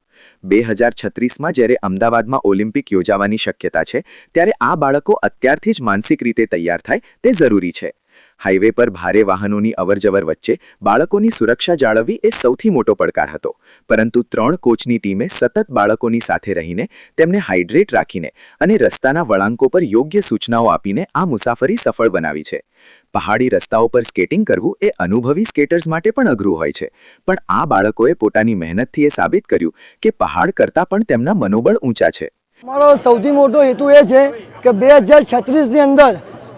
2036માં જ્યારે અમદાવાદમાં ઓલિમ્પિક યોજાવાની શક્યતા છે ત્યારે આ બાળકો અત્યારથી જ માનસિક રીતે તૈયાર થાય તે જરૂરી છે. હાઈવે પર ભારે વાહનોની અવરજવર વચ્ચે બાળકોની સુરક્ષા જાળવવી એ સૌથી મોટો પડકાર હતો, પરંતુ 3 કોચની ટીમે સતત બાળકોની સાથે રહીને તેમને હાઇડ્રેટ રાખીને અને રસ્તાના વળાંકો પર યોગ્ય સૂચનાઓ આપીને આ મુસાફરી સફળ બનાવી છે. પહાડી રસ્તાઓ પર સ્કેટિંગ કરવું એ અનુભવી સ્કેટર્સ માટે પણ અઘરું હોય છે, પણ આ બાળકોએ પોતાની મહેનતથી એ સાબિત કર્યું કે પહાડ કરતાં પણ તેમના મનોબળ ઊંચા છે. મારો સૌથી મોટો હેતુ એ છે કે 2036ની અંદર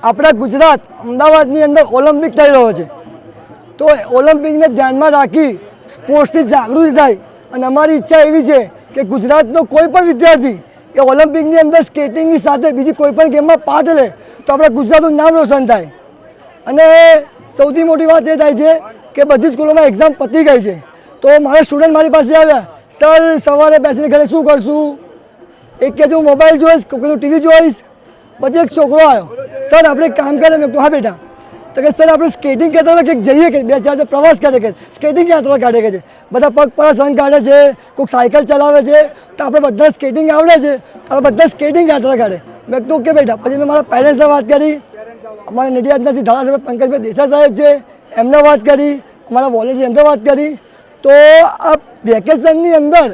આપણા ગુજરાત અમદાવાદની અંદર ઓલિમ્પિક થઈ રહ્યો છે, તો ઓલિમ્પિકને ધ્યાનમાં રાખી સ્પોર્ટ્સની જાગૃતિ થાય. અને અમારી ઈચ્છા એવી છે કે ગુજરાતનો કોઈ પણ વિદ્યાર્થી એ ઓલિમ્પિકની અંદર સ્કેટિંગની સાથે બીજી કોઈ પણ ગેમમાં પાર્ટ લે તો આપણા ગુજરાતનું નામ રોશન થાય. અને સૌથી મોટી વાત એ થાય છે કે બધી સ્કૂલોમાં એક્ઝામ પતી ગઈ છે, તો મારા સ્ટુડન્ટ મારી પાસે આવ્યા, સર સવારે બેસીને ઘરે શું કરશું? એક કે હું મોબાઈલ જોઈશ, કોઈ ટીવી જોઈશ. પછી એક છોકરો આવ્યો, સર આપણે કામ કરે. મેં કહ્યું હા બેટા. તો કે સર આપણે સ્કેટિંગ કહેતા હતા કે જઈએ કે 2-4 પ્રવાસ કરે કે સ્કેટિંગ યાત્રા કાઢે કે છે. બધા પગપાળા સંઘ કાઢે છે, કોઈક સાયકલ ચલાવે છે, તો આપણે બધા સ્કેટિંગ આવડે છે તો આપણે બધા સ્કેટિંગ યાત્રા કાઢે. મેં કહ્યું કે બેટા. પછી મેં મારા પેરેન્ટ્સને વાત કરી, અમારા નડિયાદના જે ધારાસભ્ય પંકજભાઈ દેસાઈ સાહેબ છે એમને વાત કરી, અમારા વોલેટ છે એમને વાત કરી. તો આ વેકેશનની અંદર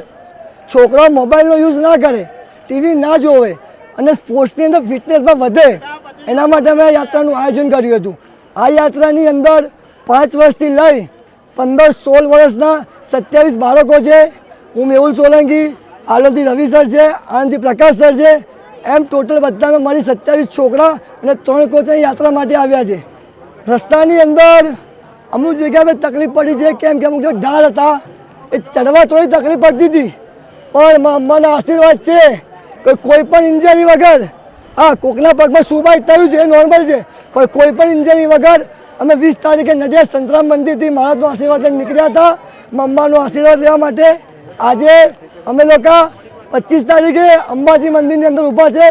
છોકરાઓ મોબાઈલનો યુઝ ના કરે, ટીવી ના જોવે અને સ્પોર્ટ્સની અંદર ફિટનેસમાં વધે, એના માટે અમે યાત્રાનું આયોજન કર્યું હતું. આ યાત્રાની અંદર 5 વર્ષથી લઈ 15-16 વર્ષના 27 બાળકો છે. હું મેહુલ સોલંકી, આલોલથી રવિ સર છે, આણંદથી પ્રકાશ સર છે, એમ ટોટલ બધામાં મારી 27 છોકરા અને 3 કોચ યાત્રા માટે આવ્યા છે. રસ્તાની અંદર અમુક જગ્યાએ તકલીફ પડી છે, કેમ કે અમુક જે ઢાળ હતા એ ચડવા થોડી તકલીફ પડતી હતી, પણ અમ્માના આશીર્વાદ છે કે કોઈ પણ ઇન્જરી વગર, હા કોકના પગમાં સુબાઈટ થયું છે એ નોર્મલ છે, પણ કોઈ પણ ઇન્જરી વગર અમે 20 તારીખે નડિયાદ સંતરામ મંદિરથી મહારાજનો આશીર્વાદ નીકળ્યા હતા મમ્માનો આશીર્વાદ લેવા માટે. આજે અમે લોકો 25 તારીખે અંબાજી મંદિરની અંદર ઊભા છે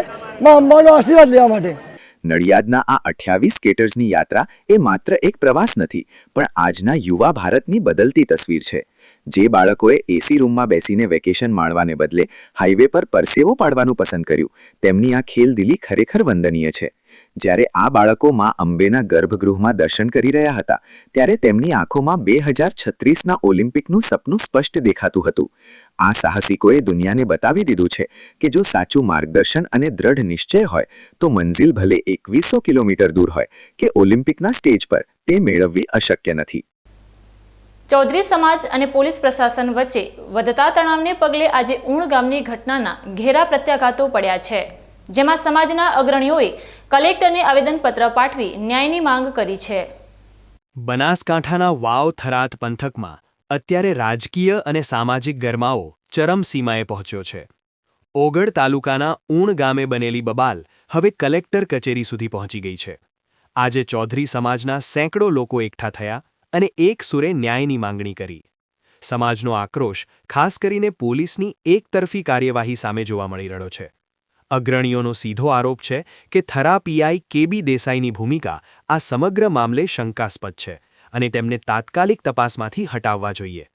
અંબાનો આશીર્વાદ લેવા માટે. નડિયાદના આ 28 સ્કેટર્સની યાત્રા એ માત્ર એક પ્રવાસ નથી, પણ આજના યુવા ભારતની બદલતી તસવીર છે. જે બાળકોએ એસી રૂમમાં બેસીને વેકેશન માણવાને બદલે હાઈવે પર પરસેવો પાડવાનું પસંદ કર્યું, તેમની આ ખેલદિલી ખરેખર વંદનીય છે. જ્યારે આ બાળકો માં અંબેના ગર્ભગૃહમાં દર્શન કરી રહ્યા હતા ત્યારે તેમની આંખોમાં 2036ના ઓલિમ્પિકનું સપનું સ્પષ્ટ દેખાતું હતું. આ સાહસિકોએ દુનિયાને બતાવી દીધું છે કે જો સાચું માર્ગદર્શન અને દ્રઢ નિશ્ચય હોય તો મંજિલ ભલે 2100 કિલોમીટર દૂર હોય કે ઓલિમ્પિકના સ્ટેજ પર તે મેળવવી અશક્ય નથી. ચૌધરી સમાજ અને પોલીસ પ્રશાસન વચ્ચે વધતા તણાવને પગલે આજે ઊણ ગામની ઘટનાના ઘેરા પ્રત્યાઘાતો પડ્યા છે, જેમાં સમાજના અગ્રણીઓએ કલેક્ટરને આવેદનપત્ર પાઠવી ન્યાયની માંગ કરી છે. બનાસકાંઠાના વાવ થરાદ પંથકમાં અત્યારે રાજકીય અને સામાજિક ગરમાવો ચરમસીમાએ પહોંચ્યો છે. ઓગળ તાલુકાના ઊણ ગામે બનેલી બબાલ હવે કલેક્ટર કચેરી સુધી પહોંચી ગઈ છે. આજે ચૌધરી સમાજના સેંકડો લોકો એકઠા થયા અને એક સુરે ન્યાયની માંગણી કરી. સમાજનો આક્રોશ ખાસ કરીને પોલીસની એકતરફી કાર્યવાહી સામે જોવા મળી રહ્યો છે. અગ્રણીઓનો સીધો આરોપ છે કે થરા પીઆઈ કેબી દેસાઈની ભૂમિકા આ સમગ્ર મામલે શંકાસ્પદ છે અને તેમને તાત્કાલિક તપાસમાંથી હટાવવા જોઈએ.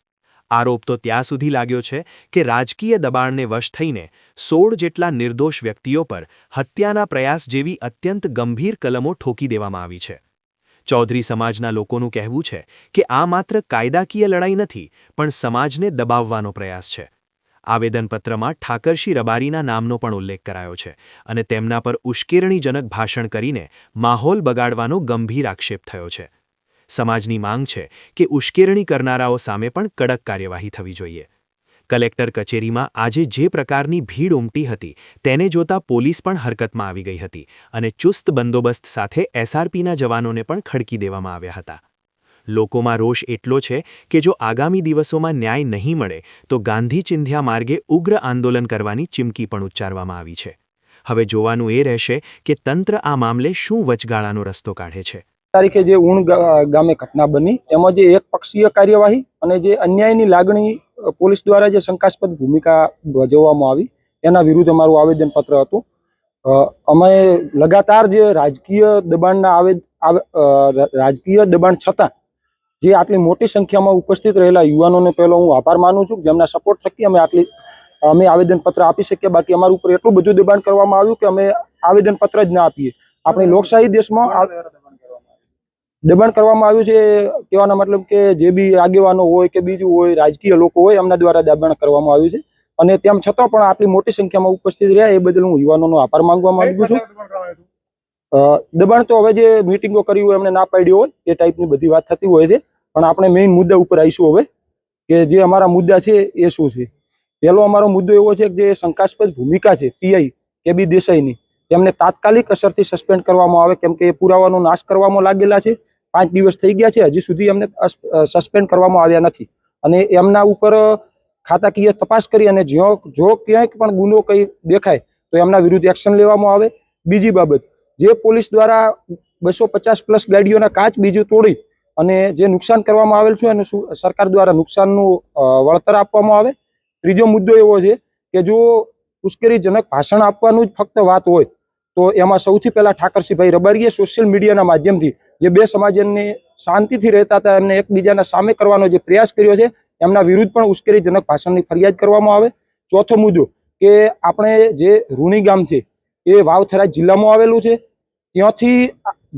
આરોપ તો ત્યાં સુધી લાગ્યો છે કે રાજકીય દબાણને વશ થઈને 16 જેટલા નિર્દોષ વ્યક્તિઓ પર હત્યાના પ્રયાસ જેવી અત્યંત ગંભીર કલમો ઠોકી દેવામાં આવી છે. ચૌધરી સમાજના લોકોનું કહેવું છે કે આ માત્ર કાયદાકીય લડાઈ નથી પણ સમાજને દબાવવાનો પ્રયાસ છે. આવેદનપત્રમાં ઠાકરશી રબારીના નામનો પણ ઉલ્લેખ કરાયો છે અને તેમના પર ઉશ્કેરણીજનક ભાષણ કરીને માહોલ બગાડવાનો ગંભીર આક્ષેપ થયો છે. સમાજની માંગ છે કે ઉશ્કેરણી કરનારાઓ સામે પણ કડક કાર્યવાહી થવી જોઈએ. કલેક્ટર કચેરીમાં આજે જે પ્રકારની ભીડ ઉમટી હતી તેને જોતા પોલીસ પણ હરકતમાં આવી ગઈ હતી અને ચુસ્ત બંદોબસ્ત સાથે એસઆરપીના જવાનોને પણ ખડકી દેવામાં આવ્યા હતા. લોકોમાં રોષ એટલો છે કે જો આગામી દિવસોમાં ન્યાય નહીં મળે તો ગાંધી ચિંધ્યા માર્ગે ઉગ્ર આંદોલન કરવાની ચીમકી પણ ઉચ્ચારવામાં આવી છે. હવે જોવાનું એ રહેશે કે તંત્ર આ મામલે શું વચગાળાનો રસ્તો કાઢે છે. તારીખે જે ઉણ ગામે ઘટના બની એમાં જે એક પક્ષીય કાર્યવાહી અને જે અન્યાયની લાગણી પોલીસ દ્વારા જે શંકાસ્પદ ભૂમિકા ભજવવામાં આવી એના વિરુદ્ધ અમારું આવેદનપત્ર હતું. અમે લગાતાર જે રાજકીય દબાણ છતાં જે આટલી મોટી સંખ્યામાં ઉપસ્થિત રહેલા યુવાનોને પહેલો હું આભાર માનું છું, જેમના સપોર્ટ થકી અમે આવેદનપત્ર આપી શકીએ. બાકી અમારા ઉપર એટલું બધું દબાણ કરવામાં આવ્યું કે અમે આવેદનપત્ર જ ના આપીએ. આપણી લોકશાહી દેશમાં દબાણ કરવામાં આવ્યું છે કહેવાનો મતલબ કે જે બી આગેવાનો હોય કે બીજું હોય રાજકીય લોકો હોય એમના દ્વારા દબાણ કરવામાં આવ્યું છે અને તેમ છતાં પણ આટલી મોટી સંખ્યામાં ઉપસ્થિત રહ્યા એ બદલ હું યુવાનોનો આભાર માનવા માંગુ છું. દબાણ તો હવે જે મિટિંગો કરી હોય એમને ના પાડ્યો હોય એ ટાઈપની બધી વાત થતી હોય છે, પણ આપણે મેઇન મુદ્દા ઉપર આવીશું હવે કે જે અમારા મુદ્દા છે એ શું છે. પહેલો અમારો મુદ્દો એવો છે કે જે શંકાસ્પદ ભૂમિકા છે પીઆઈ કેબી દેસાઈની તેમને તાત્કાલિક અસરથી સસ્પેન્ડ કરવામાં આવે, કેમ કે એ પુરાવાનો નાશ કરવામાં લાગેલા છે. 5 દિવસ થઈ ગયા છે, હજી સુધી એમને સસ્પેન્ડ કરવામાં આવ્યા નથી અને એમના ઉપર ખાતાકીય તપાસ કરી અને જો ક્યાંક પણ ગુનો કંઈ દેખાય તો એમના વિરુદ્ધ એક્શન લેવામાં આવે. બીજી બાબત, જે પોલીસ દ્વારા 250+ ગાડીઓના કાચ બીજું તોડી અને જે નુકસાન કરવામાં આવેલ છે અને સરકાર દ્વારા નુકસાનનું વળતર આપવામાં આવે. ત્રીજો મુદ્દો એવો છે કે જો ઉશ્કેરણીજનક ભાષણ આપવાનું જ ફક્ત વાત હોય તો એમાં સૌથી પહેલા ઠાકરસિંહભાઈ રબારીએ સોશિયલ મીડિયાના માધ્યમથી જે બે સમાજને શાંતિથી રહેતા હતા એમને એકબીજાના સામે કરવાનો જે પ્રયાસ કર્યો છે એમના વિરુદ્ધ પણ ઉશ્કેરણીજનક ભાષણની ફરિયાદ કરવામાં આવે. ચોથો મુદ્દો કે આપણે જે રૂણી ગામ છે એ વાવથરા જિલ્લામાં આવેલું છે, ત્યાંથી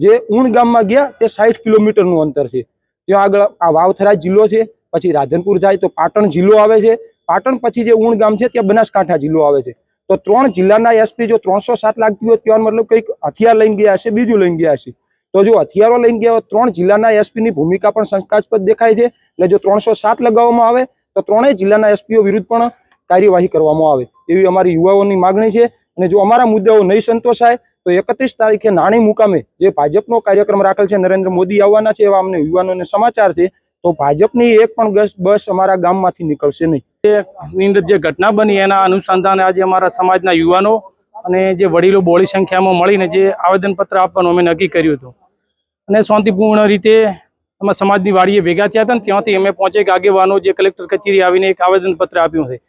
જે ઉણ ગામમાં ગયા તે 60 કિલોમીટરનું અંતર છે. ત્યાં આગળ આ વાવથરા જિલ્લો છે, પછી રાધનપુર જાય તો પાટણ જિલ્લો આવે છે, પાટણ પછી જે ઉણ ગામ છે ત્યાં બનાસકાંઠા જિલ્લો આવે છે. તો 3 જિલ્લાના એસપી જો 307 લાગતી હોય ત્યાં મતલબ કંઈક હથિયાર લઈને ગયા હશે, બીજું લઈને ગયા હશે. તો જો હથિયારો લઈને ગયા હોય 3 જિલ્લાના એસપીની ભૂમિકા પણ શંકાસ્પદ દેખાય છે. એટલે જો 307 લગાવવામાં આવે તો 3 જિલ્લાના એસપીઓ વિરુદ્ધ પણ કાર્યવાહી કરવામાં આવે એવી અમારી યુવાઓની માગણી છે. અને જો અમારા મુદ્દાઓ નહીં સંતોષાય તો 31 તારીખે નાણી મુકામે જે ભાજપનો કાર્યક્રમ રાખેલ છે, નરેન્દ્ર મોદી આવવાના છે એવા અમને યુવાનોને સમાચાર છે, તો ભાજપની એક પણ બસ અમારા ગામમાંથી નીકળશે નહીં. ની અંદર જે ઘટના બની એના અનુસંધાને આજે અમારા સમાજના યુવાનો અને જે વડીલો બહોળી સંખ્યામાં મળીને જે આવેદનપત્ર આપવાનું અમે નક્કી કર્યું હતું અને શાંતિપૂર્ણ રીતે અમે સમાજની વાડીએ ભેગા થયા હતા. ત્યાંથી અમે પહોંચેક આગેવાનો જે કલેક્ટર કચેરી આવીને એક આવેદનપત્ર આપ્યું છે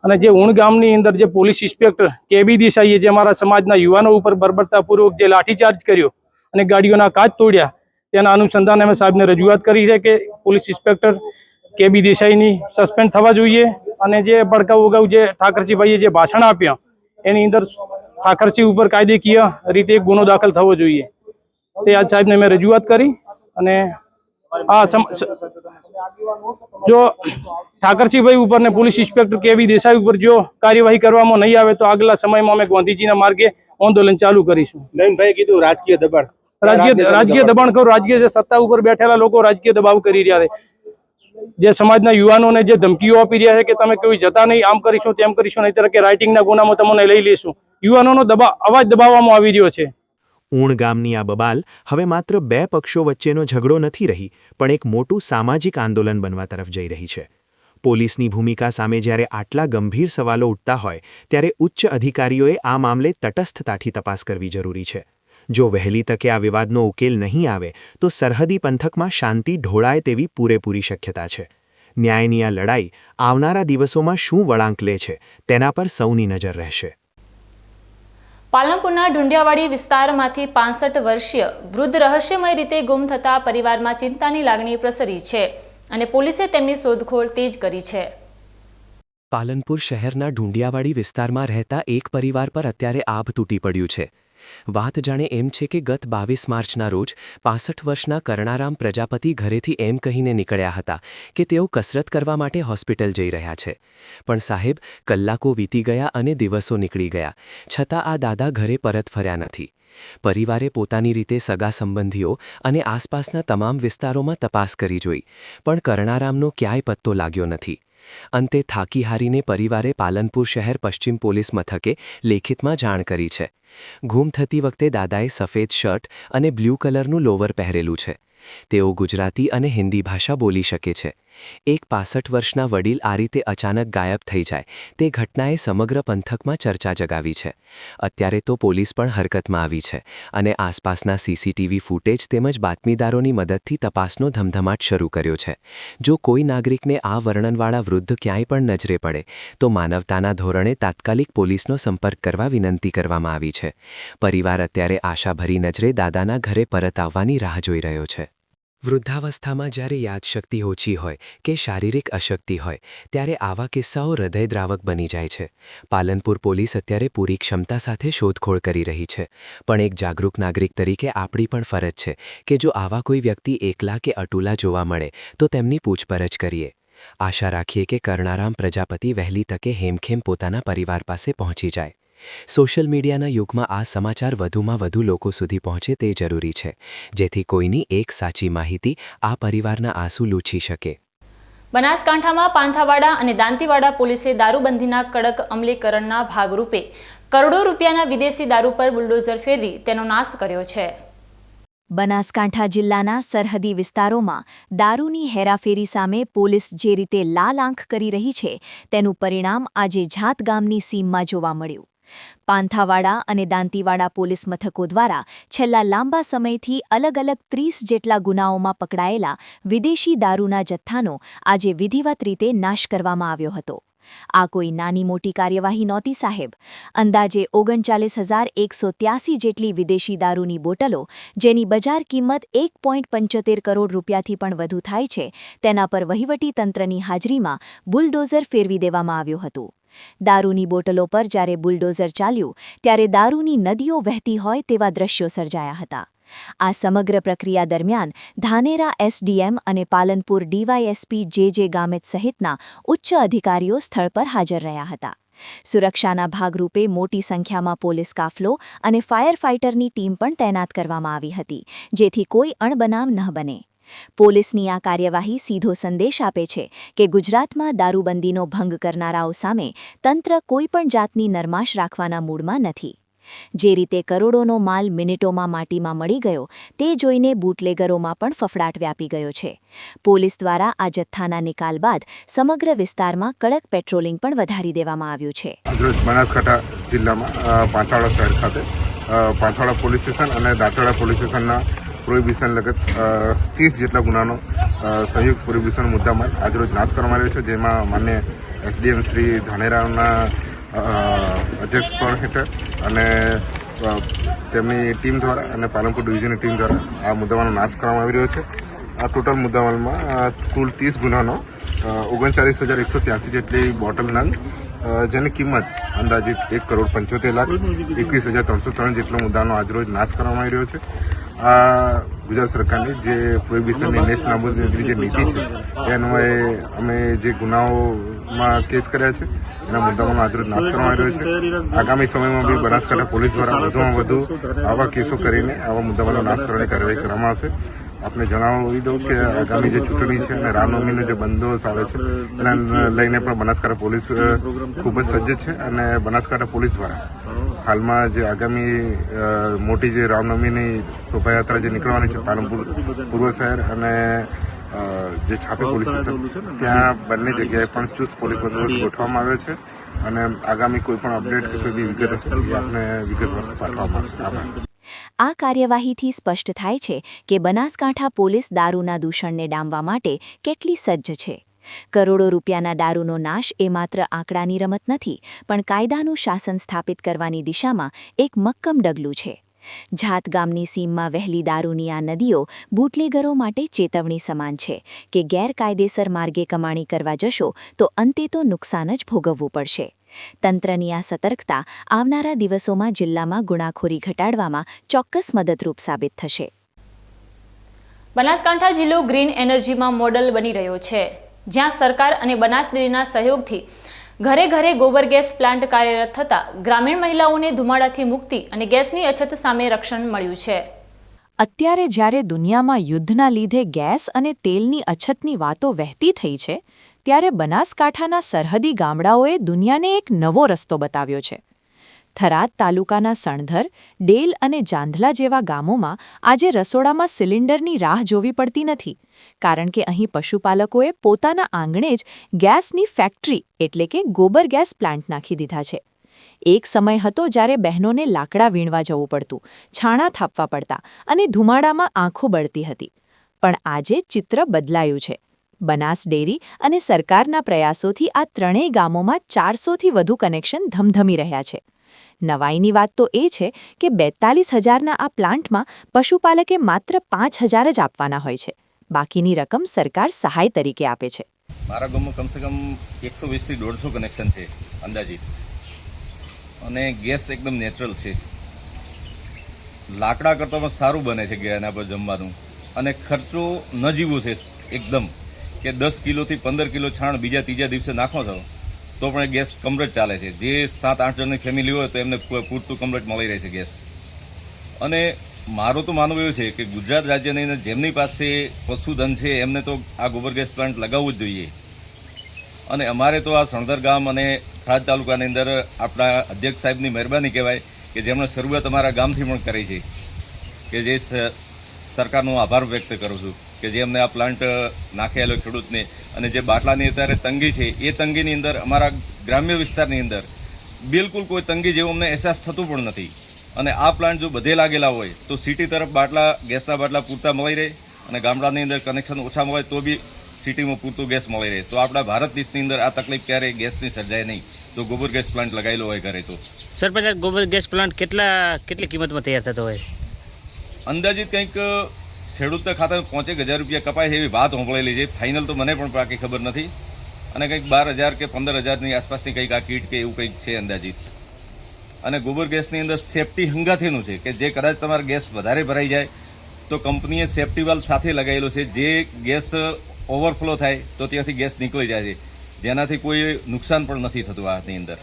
અને જે ઉણ ગામની અંદર જે પોલીસ ઇન્સ્પેક્ટર કેબી દેસાઈએ જે અમારા સમાજના યુવાનો ઉપર બર્બરતાપૂર્વક જે લાઠીચાર્જ કર્યો અને ગાડીઓના કાચ તોડ્યા તેના અનુસંધાને અમે સાહેબને રજૂઆત કરી છે કે પોલીસ ઇન્સ્પેક્ટર કેબી દેસાઈની સસ્પેન્ડ થવા જોઈએ અને જે ભડકાઉ અગાઉ જે ઠાકરસિંહભાઈએ જે ભાષણ આપ્યા એની અંદર ઠાકરસિંહ ઉપર કાયદેકીય રીતે ગુનો દાખલ થવો જોઈએ. તે આજ સાહેબને મેં રજૂઆત કરી અને આ જો ઠાકરસિંહભાઈ ઉપર ને પોલીસ ઇન્સ્પેક્ટર કેબી દેસાઈ ઉપર જો કાર્યવાહી કરવામાં નહીં આવે તો આગલા સમયમાં અમે ગાંધીજીના માર્ગે આંદોલન ચાલુ કરીશું. નયનભાઈએ કીધું રાજકીય દબાણ કરું, રાજકીય જે સત્તા ઉપર બેઠેલા લોકો રાજકીય દબાવ કરી રહ્યા છે. જે સમાજના યુવાનોને જે ધમકીઓ આપી રહ્યા છે કે તમે કોઈ જતા નહીં, આમ કરીશું તેમ કરીશું, નહીંતર કે રાઇટિંગના ગુનામાં તમને લઈ લઈશું. યુવાનોનો અવાજ દબાવવામાં આવી રહ્યો છે. ઉણ ગામની આ બબાલ હવે માત્ર 2 પક્ષો વચ્ચેનો ઝઘડો નથી રહી પણ એક મોટું સામાજિક આંદોલન બનવા તરફ જઈ રહી છે. પોલીસની ભૂમિકા સામે જ્યારે આટલા ગંભીર સવાલો ઉઠતા હોય ત્યારે ઉચ્ચ અધિકારીઓએ આ મામલે તટસ્થતાથી તપાસ કરવી જરૂરી છે. જો વહેલી તકે આ વિવાદનો ઉકેલ નહીં આવે તો સરહદી પંથકમાં શાંતિ ઢોળાય તેવી પૂરેપૂરી શક્યતા છે. ન્યાયની આ લડાઈ આવનારા દિવસોમાં શું વળાંક લે છે તેના પર સૌની નજર રહેશે. પાલનપુરના ઢુંડિયાવાડી વિસ્તારમાંથી 65 વર્ષીય વૃદ્ધ રહસ્યમય રીતે ગુમ થતા પરિવારમાં ચિંતાની લાગણી પ્રસરી છે અને પોલીસે તેમની શોધખોળ તેજ કરી છે. પાલનપુર શહેરના ઢુંડિયાવાડી વિસ્તારમાં રહેતા એક પરિવાર પર અત્યારે આભ તૂટી પડ્યું છે. વાત જાણે એમ છે કે ગત 22 માર્ચના રોજ 65 વર્ષના કરણારામ પ્રજાપતિ ઘરેથી એમ કહીને નીકળ્યા હતા કે તેઓ કસરત કરવા માટે હોસ્પિટલ જઈ રહ્યા છે. પણ સાહેબ, કલાકો વીતી ગયા અને દિવસો નીકળી ગયા, છતાં આ દાદા ઘરે પરત ફર્યા નથી. પરિવારે પોતાની રીતે સગા સંબંધીઓ અને આસપાસના તમામ વિસ્તારોમાં તપાસ કરી જોઈ, પણ કરણારામનો ક્યાંય પત્તો લાગ્યો નથી. અંતે થાકી હારીને પરિવારે પાલનપુર શહેર પશ્ચિમ પોલીસ મથકે લેખિતમાં જાણ કરી છે. ગુમ થતી વખતે દાદાએ સફેદ શર્ટ અને બ્લુ કલરનું લોવર પહેરેલું છે. તેઓ ગુજરાતી અને હિન્દી ભાષા બોલી શકે છે. એક 65 વર્ષના વડીલ આ રીતે અચાનક ગાયબ થઈ જાય તે ઘટનાએ સમગ્ર પંથકમાં ચર્ચા જગાવી છે. અત્યારે તો પોલીસ પણ હરકતમાં આવી છે અને આસપાસના સીસીટીવી ફૂટેજ તેમજ બાતમીદારોની મદદથી તપાસનો ધમધમાટ શરૂ કર્યો છે. જો કોઈ નાગરિકને આ વર્ણનવાળા વૃદ્ધ ક્યાંય પણ નજરે પડે તો માનવતાના ધોરણે તાત્કાલિક પોલીસનો સંપર્ક કરવા વિનંતી કરવામાં આવી છે. પરિવાર અત્યારે આશાભરી નજરે દાદાના ઘરે પરત આવવાની રાહ જોઈ રહ્યો છે. વૃદ્ધાવસ્થામાં જ્યારે યાદશક્તિ ઓછી હોય કે શારીરિક અશક્તિ હોય ત્યારે આવા કિસ્સાઓ હૃદયદ્રાવક બની જાય છે. પાલનપુર પોલીસ અત્યારે પૂરી ક્ષમતા સાથે શોધખોળ કરી રહી છે, પણ એક જાગૃત નાગરિક તરીકે આપણી પણ ફરજ છે કે જો આવા કોઈ વ્યક્તિ એકલા કે અટુલા જોવા મળે તો તેમની પૂછપરછ કરીએ. આશા રાખીએ કે કરણારામ પ્રજાપતિ વહેલી તકે હેમખેમ પોતાના પરિવાર પાસે પહોંચી જાય. સોશિયલ મીડિયાના યુગમાં આ સમાચાર વધુમાં વધુ લોકો સુધી પહોંચે તે જરૂરી છે, જેથી કોઈની એક સાચી માહિતી આ પરિવારના આંસુ લૂછી શકે. બનાસકાંઠામાં પાંથાવાડા અને દાંતીવાડા પોલીસે દારૂબંધીના કડક અમલીકરણના ભાગરૂપે કરોડો રૂપિયાના વિદેશી દારૂ પર બુલડોઝર ફેરવી તેનો નાશ કર્યો છે. બનાસકાંઠા જિલ્લાના સરહદી વિસ્તારોમાં દારૂની હેરાફેરી સામે પોલીસ જે રીતે લાલ આંખ કરી રહી છે તેનું પરિણામ આજે ઝાત ગામની સીમમાં જોવા મળ્યું. પાંથાવાડા અને દાંતીવાડા પોલીસ મથકો દ્વારા છેલ્લા લાંબા સમયથી અલગ અલગ 30 જેટલા ગુનાઓમાં પકડાયેલા વિદેશી દારૂના જથ્થાનો આજે વિધિવત રીતે નાશ કરવામાં આવ્યો હતો. આ કોઈ નાની મોટી કાર્યવાહી નહોતી સાહેબ. અંદાજે 39,183 જેટલી વિદેશી દારૂની બોટલો, જેની બજાર કિંમત 1.75 કરોડ રૂપિયાથી પણ વધુ થાય છે, તેના પર વહીવટી તંત્રની હાજરીમાં બુલડોઝર ફેરવી દેવામાં આવ્યું હતું. દારૂની બોટલો પર જ્યારે બુલડોઝર ચાલ્યું ત્યારે દારૂની નદીઓ વહેતી હોય તેવા દ્રશ્યો સર્જાયા હતા. આ સમગ્ર પ્રક્રિયા દરમિયાન ધાનેરા એસડીએમ અને પાલનપુર ડીવાયએસપી જે ગામેત સહિતના ઉચ્ચ અધિકારીઓ સ્થળ પર હાજર રહ્યા હતા. સુરક્ષાના ભાગરૂપે મોટી સંખ્યામાં પોલીસ કાફલો અને ફાયર ફાઇટરની ટીમ પણ તૈનાત કરવામાં આવી હતી, જેથી કોઈ અણબનાવ ન બને. પોલીસની આ કાર્યવાહી સીધો સંદેશ આપે છે કે ગુજરાતમાં દારૂબંધીનો ભંગ કરનારાઓ સામે તંત્ર કોઈપણ જાતની નરમાશ રાખવાના મૂડમાં નથી. જે રીતે કરોડોનો માલ મિનિટોમાં માટીમાં મળી ગયો તે જોઈને બુટલેગરોમાં પણ ફફડાટ વ્યાપી ગયો છે. પોલીસ દ્વારા આ જથ્થાના નિકાલ બાદ સમગ્ર વિસ્તારમાં કડક પેટ્રોલિંગ પણ વધારી દેવામાં આવ્યું છે. બનાસકાંઠા જિલ્લામાં પાંથાવાડા શહેર ખાતે પાંથાવાડા પોલીસ સ્ટેશન અને દાંતીવાડા પોલીસ સ્ટેશનના પ્રોહિબિશન લગત 30 જેટલા ગુનાનો સંયુક્ત પ્રોહિબિશન મુદ્દામાં આજરોજ નાશ કરવામાં આવ્યો છે, જેમાં માન્ય એસડીએમ શ્રી ધાનેરાના અધ્યક્ષ પણ હેઠળ અને તેમની ટીમ દ્વારા અને પાલનપુર ડિવિઝનની ટીમ દ્વારા આ મુદ્દામાલનો નાશ કરવામાં આવી રહ્યો છે. આ ટોટલ મુદ્દામાલમાં કુલ 30 ગુનાનો 39,183 જેટલી બોટલ નંગ, જેની કિંમત અંદાજિત 1,75,21,303 જેટલો મુદ્દાનો આજરોજ નાશ કરવામાં આવી રહ્યો છે. આ ગુજરાત સરકારની જે પ્રોહિબિશનની નેસ્તનાબૂદીની જે નીતિ છે એ અન્વયે અમે જે ગુનાઓમાં કેસ કર્યા છે એના મુદ્દાઓનો આજરોજ નાશ કરવામાં આવી રહ્યો છે. આગામી સમયમાં બી બનાસકાંઠા પોલીસ દ્વારા વધુમાં વધુ આવા કેસો કરીને આવા મુદ્દાઓનો નાશ કરવાની કાર્યવાહી કરવામાં આવશે. આપને જણાવી દઉં કે આગામી જે ચૂંટણી છે અને રામનવમીનો જે બંદોબસ્ત આવે છે એના લઈને પણ બનાસકાંઠા પોલીસ ખૂબ જ સજ્જ છે અને બનાસકાંઠા પોલીસ દ્વારા હાલમાં જે આગામી મોટી જે રામનવમીની શોભાયાત્રા જે નીકળવાની છે પાલનપુર પૂર્વ શહેર અને જે છાપી પોલીસ સ્ટેશન ત્યાં બંને જગ્યાએ પણ ચુસ્ત પોલીસ બંદોબસ્ત ગોઠવવામાં આવ્યો છે અને આગામી કોઈ પણ અપડેટ કે કોઈ બી વિગત હશે એ આપને વિગતવાર પાઠવવામાં આવશે. આભાર. આ કાર્યવાહીથી સ્પષ્ટ થાય છે કે બનાસકાંઠા પોલીસ દારૂના દૂષણને ડામવા માટે કેટલી સજ્જ છે. કરોડો રૂપિયાના દારૂનો નાશ એ માત્ર આંકડાની રમત નથી, પણ કાયદાનું શાસન સ્થાપિત કરવાની દિશામાં એક મક્કમ ડગલું છે. જાત ગામની સીમમાં વહેલી દારૂની આ નદીઓ બુટલેગરો માટે ચેતવણી સમાન છે કે ગેરકાયદેસર માર્ગે કમાણી કરવા જશો તો અંતે તો નુકસાન જ ભોગવવું પડશે. તંત્રની આ સતર્કતા આવનારા દિવસોમાં જિલ્લામાં ગુનાખોરી ઘટાડવામાં ચોક્કસ મદદરૂપ સાબિત થશે. બનાસકાંઠા જિલ્લો ગ્રીન એનર્જીમાં મોડલ બની રહ્યો છે, જ્યાં સરકાર અને બનાસ ડેરીના સહયોગથી ઘરે ઘરે ગોબર ગેસ પ્લાન્ટ કાર્યરત થતા ગ્રામીણ મહિલાઓને ધુમાડાથી મુક્તિ અને ગેસની અછત સામે રક્ષણ મળ્યું છે. અત્યારે જ્યારે દુનિયામાં યુદ્ધના લીધે ગેસ અને તેલની અછતની વાતો વહેતી થઈ છે, ત્યારે બનાસકાંઠાના સરહદી ગામડાઓએ દુનિયાને એક નવો રસ્તો બતાવ્યો છે. થરાદ તાલુકાના સણધર, ડેલ અને જાંધલા જેવા ગામોમાં આજે રસોડામાં સિલિન્ડરની રાહ જોવી પડતી નથી, કારણ કે અહીં પશુપાલકોએ પોતાના આંગણે જ ગેસની ફેક્ટરી એટલે કે ગોબર ગેસ પ્લાન્ટ નાખી દીધા છે. એક સમય હતો જ્યારે બહેનોને લાકડા વીણવા જવું પડતું, છાણા થાપવા પડતા અને ધુમાડામાં આંખો બળતી હતી. પણ આજે ચિત્ર બદલાયું છે. બનાસ ડેરી અને સરકારના પ્રયાસોથી આ ત્રણેય ગામોમાં 400થી વધુ કનેક્શન ધમધમી રહ્યા છે. નવાઈની વાત તો એ છે કે 42,000ના આ પ્લાન્ટમાં પશુપાલકે માત્ર 5,000 જ આપવાના હોય છે. બાકીની રકમ સરકાર સહાય તરીકે આપે છે. મારા ગામમાં કમસે કમ 120થી 150 કનેક્શન છે અંદાજિત, અને ગેસ એકદમ નેચરલ છે. લાકડા કરતાં પણ સારું બને છે એના પર જમવાનું, અને ખર્ચો ન જીવો છે એકદમ, કે 10 કિલોથી 15 કિલો છાણ બીજા ત્રીજા દિવસે નાખો છો તો પણ ગેસ કમ્પ્લીટ ચાલે છે. જે 7-8 જણની ફેમિલી હોય તો એમને પૂરતું કમ્પ્લીટ મળી રહે છે ગેસ. અને મારું તો માનવું એવું છે કે ગુજરાત રાજ્યની અંદર જેમની પાસે પશુધન છે એમને તો આ ગોબર ગેસ પ્લાન્ટ લગાવવું જ જોઈએ. અને અમારે તો આ સણધર ગામ અને થરાદ તાલુકાની અંદર આપણા અધ્યક્ષ સાહેબની મહેરબાની કહેવાય કે જેમણે શરૂઆત અમારા ગામથી પણ કરી છે, કે જે સરકારનો આભાર વ્યક્ત કરું છું કે જે અમને આ પ્લાન્ટ નાખેલો ખેડૂતને. અને જે બાટલાની અત્યારે તંગી છે એ તંગીની અંદર અમારા ગ્રામ્ય વિસ્તારની અંદર બિલકુલ કોઈ તંગી જેવો અમને અહેસાસ થતું પણ નથી. અને આ પ્લાન્ટ જો બધે લાગેલા હોય તો સિટી તરફ ગેસના બાટલા પૂરતા મળી રહે, અને ગામડાની અંદર કનેક્શન ઓછા મળે તો બી સિટીમાં પૂરતું ગેસ મળી રહે. તો આપણા ભારત દેશની અંદર આ તકલીફ ક્યારેય ગેસની સર્જાય નહીં તો ગોબર ગેસ પ્લાન્ટ લગાવેલો હોય ઘરે. તો સરપંચ, ગોબર ગેસ પ્લાન્ટ કેટલી કિંમતમાં તૈયાર થતો હોય? અંદાજિત કંઈક ખેડૂતના ખાતામાં 5,000 રૂપિયા કપાય એવી વાત સાંભળેલી છે. ફાઇનલ તો મને પણ પાકી ખબર નથી. અને કંઈક 12,000 કે 15,000ની આસપાસની કંઈક આ કીટ કે એવું કંઈક છે અંદાજિત. અને ગોબર ગેસની અંદર સેફટી હંગાથીનું છે કે જે કદાચ તમારો ગેસ વધારે ભરાઈ જાય તો કંપનીએ સેફટી વાલ્વ સાથે લગાવેલો છે, જે ગેસ ઓવરફ્લો થાય તો ત્યાંથી ગેસ નીકળી જાય છે, જેનાથી કોઈ નુકસાન પણ નથી થતું આની અંદર.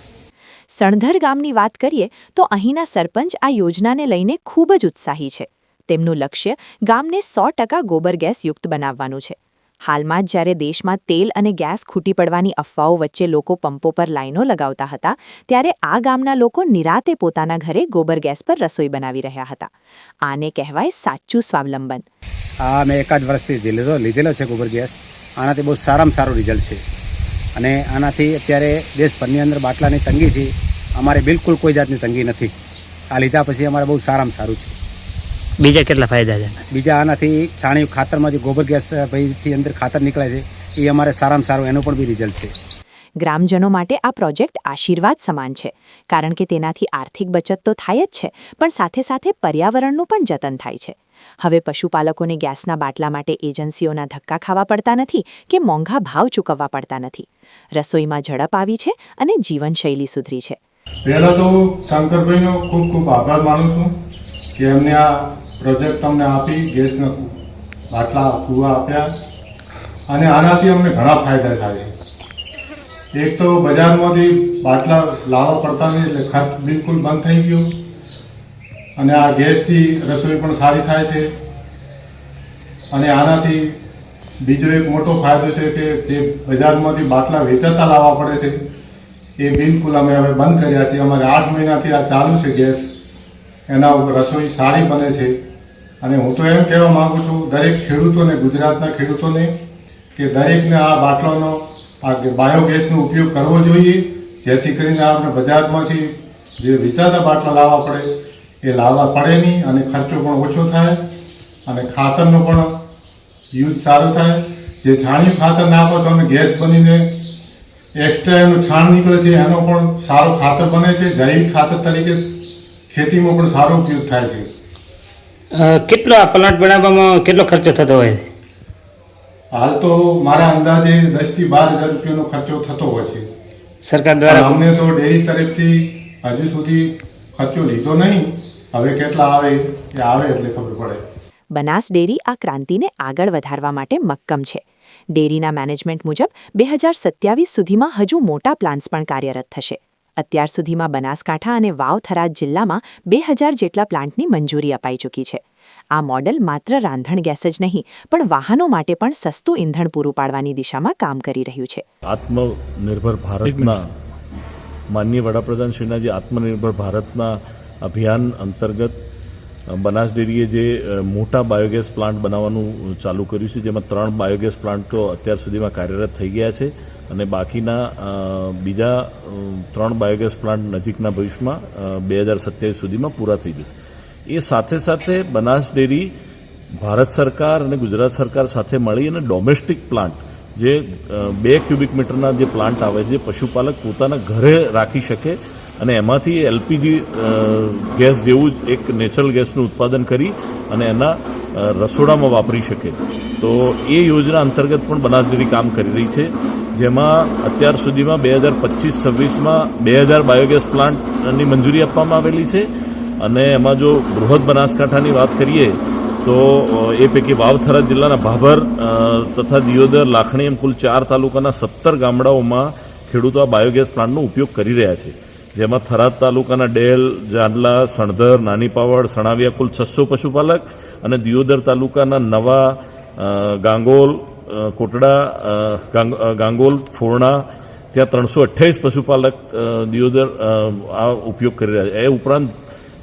સણધર ગામની વાત કરીએ તો અહીંના સરપંચ આ યોજનાને લઈને ખૂબ જ ઉત્સાહી છે. તેમનું લક્ષ્ય ગામને 100% ગોબર ગેસ યુક્ત બનાવવાનું છે. હાલમાં જ જ્યારે દેશમાં તેલ અને ગેસ ખૂટી પડવાની અફવાઓ વચ્ચે લોકો પંપો પર લાઈનો લગાવતા હતા, ત્યારે આ ગામના લોકો નિરાતે પોતાના ઘરે ગોબર ગેસ પર રસોઈ બનાવી રહ્યા હતા. આને કહેવાય સાચું સ્વાવલંબન. આ મેં એકાદ વર્ષથી લીધેલો છે ગોબર ગેસ. આનાથી બહુ સારામાં સારું રિઝલ્ટ છે. અને આનાથી અત્યારે દેશભરની અંદર બાટલાની તંગી છે, અમારે બિલકુલ કોઈ જાતની તંગી નથી. આ લીધા પછી અમારે બહુ સારામાં સારું છે. બીજા કેટલા ફાયદા છે? બીજા આનાથી છાણિયું ખાતરમાં જે ગોબર ગેસ ભાઈથી અંદર ખાતર નીકળે છે એ અમારે સારામાં સારું એનું પણ બી રિઝલ્ટ છે. ગ્રામજનો માટે આ પ્રોજેક્ટ આશીર્વાદ સમાન છે, કારણ કે તેનાથી આર્થિક બચત તો થાય જ છે, પણ સાથે સાથે પર્યાવરણનું પણ જતન થાય છે. હવે પશુપાલકોને ગેસના બાટલા માટે એજન્સીઓના ધક્કા ખાવા પડતા નથી કે મોંઘા ભાવ ચૂકવવા પડતા નથી. રસોઈમાં ઝડપ આવી છે અને જીવનશૈલી સુધરી છે. પહેલાં તો શંકરભાઈનો ખૂબ ખૂબ આભાર માનું છું કે એમને આ પ્રોજેક્ટ અમને આપી, ગેસના બાટલા કૂવા આપ્યા, અને આનાથી અમને ઘણા ફાયદા થાય છે. એક તો બજારમાંથી બાટલા લાવવા પડતા નહીં, એટલે ખર્ચ બિલકુલ બંધ થઈ ગયો, અને આ ગેસથી રસોઈ પણ સારી થાય છે. અને આનાથી બીજો એક મોટો ફાયદો છે કે જે બજારમાંથી બાટલા વેચાતા લાવવા પડે છે એ બિલકુલ અમે હવે બંધ કર્યા છે. અમારે 8 મહિનાથી આ ચાલુ છે ગેસ, એના ઉપર રસોઈ સારી બને છે. અને હું તો એમ કહેવા માગું છું દરેક ખેડૂતોને, ગુજરાતના ખેડૂતોને, કે દરેકને આ બાટલાનો આ બાયોગેસનો ઉપયોગ કરવો જોઈએ, જેથી કરીને આપણે બજારમાંથી જે વેચાતા બાટલા લાવવા પડે એ લાવવા પડે નહીં, અને ખર્ચો પણ ઓછો થાય, અને ખાતરનો પણ યુઝ સારો થાય, જે છાણિયું ખાતર નાખો તો અને ગેસ બનીને એક્સ્ટ્રા એનું છાણ નીકળે છે, એનો પણ સારો ખાતર બને છે. જૈવિક ખાતર તરીકે ખેતીમાં પણ સારો ઉપયોગ થાય છે. કેટલો આ પ્લાન્ટ બનાવવામાં કેટલો ખર્ચો થતો હોય? હાલ તો મારા અંદાજે 10 થી 12 હજાર રૂપિયાનો ખર્ચો થતો હોય છે સરકાર દ્વારા. અમને તો ડેરી તરફથી હજુ સુધી ખર્ચો લીધો નહીં. હવે કેટલા આવે એ આવે એટલે ખબર પડે. બનાસ ડેરી આ ક્રાંતિને આગળ વધારવા માટે મક્કમ છે. ડેરીના મેનેજમેન્ટ મુજબ 2027 સુધીમાં હજુ મોટા પ્લાન્ટ્સ પણ કાર્યરત થશે. અત્યાર સુધીમાં બનાસકાંઠા અને વાવ થરાદ જિલ્લામાં 2000 જેટલા પ્લાન્ટની મંજૂરી અપાઈ ચૂકી છે. આ મોડલ માત્ર રાંધણ ગેસ જ નહીં પણ વાહનો માટે પણ સસ્તું ઈંધણ પૂરું પાડવાની દિશામાં કામ કરી રહ્યું છે. આત્મનિર્ભર ભારતના માનનીય વડાપ્રધાન શ્રીના જે આત્મનિર્ભર ભારતના અભિયાન અંતર્ગત બનાસ ડેરીએ જે મોટા બાયોગેસ પ્લાન્ટ બનાવવાનું ચાલુ કર્યું છે, જેમાં 3 બાયોગેસ પ્લાન્ટ તો અત્યાર સુધીમાં કાર્યરત થઈ ગયા છે અને બાકીના બીજા 3 બાયોગેસ પ્લાન્ટ નજીકના ભવિષ્યમાં 2027 સુધીમાં પૂરા થઈ જશે. એ સાથે સાથે બનાસ ડેરી ભારત સરકાર અને ગુજરાત સરકાર સાથે મળી અને ડોમેસ્ટિક પ્લાન્ટ જે 2 ક્યુબિક મીટરના જે પ્લાન્ટ આવે છે, પશુપાલક પોતાના ઘરે રાખી શકે અને એમાંથી એલપીજી ગેસ જેવું જ એક નેચરલ ગેસનું ઉત્પાદન કરી અને એના રસોડામાં વાપરી શકે. તો એ યોજના અંતર્ગત પણ બનાસ ડેરી કામ કરી રહી છે, જેમાં અત્યાર સુધીમાં 2025-26માં 2000 બાયોગેસ પ્લાન્ટની મંજૂરી આપવામાં આવેલી છે અને એમાં જો બૃહદ બનાસકાંઠાની વાત કરીએ તો એ પૈકી વાવ થરાદ જિલ્લાના ભાભર તથા દિયોદર, લાખણી એમ કુલ 4 તાલુકાના 17 ગામડાઓમાં ખેડૂતો આ બાયોગેસ પ્લાન્ટનો ઉપયોગ કરી રહ્યા છે. જેમાં થરાદ તાલુકાના ડેલ, જાંડલા, સણધર, નાની પાવડ, સણાવિયા કુલ 600 પશુપાલક અને દિયોદર તાલુકાના નવા, ગાંગોલ, કોટડા, ગાંગોલ, ફોરણા ત્યાં 328 પશુપાલક દિયોદર આ ઉપયોગ કરી રહ્યા છે. એ ઉપરાંત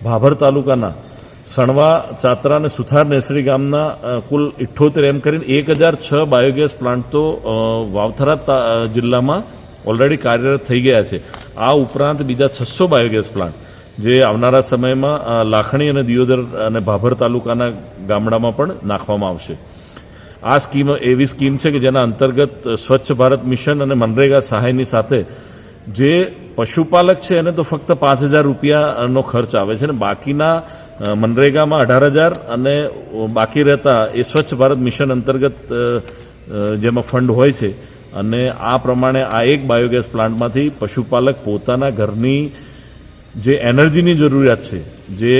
ભાભર તાલુકાના સણવા, ચાતરા અને સુથાર નેસડી ગામના કુલ 78 એમ કરીને 1006 બાયોગેસ પ્લાન્ટ તો વાવથરા જિલ્લામાં ઓલરેડી કાર્યરત થઈ ગયા છે. આ ઉપરાંત બીજા 600 બાયોગેસ પ્લાન્ટ જે આવનારા સમયમાં લાખણી અને દિયોદર અને ભાભર તાલુકાના ગામડામાં પણ નાખવામાં આવશે. આ સ્કીમ એવી સ્કીમ છે કે જેના અંતર્ગત સ્વચ્છ ભારત મિશન અને મનરેગા સહાયની સાથે જે પશુપાલક છે એને તો ફક્ત 5000 રૂપિયાનો ખર્ચ આવે છે અને બાકીના મનરેગામાં 18000 અને બાકી રહેતા એ સ્વચ્છ ભારત મિશન અંતર્ગત જેમાં ફંડ હોય છે અને આ પ્રમાણે આ એક બાયોગેસ પ્લાન્ટમાંથી પશુપાલક પોતાના ઘરની જે એનર્જીની જરૂરિયાત છે, જે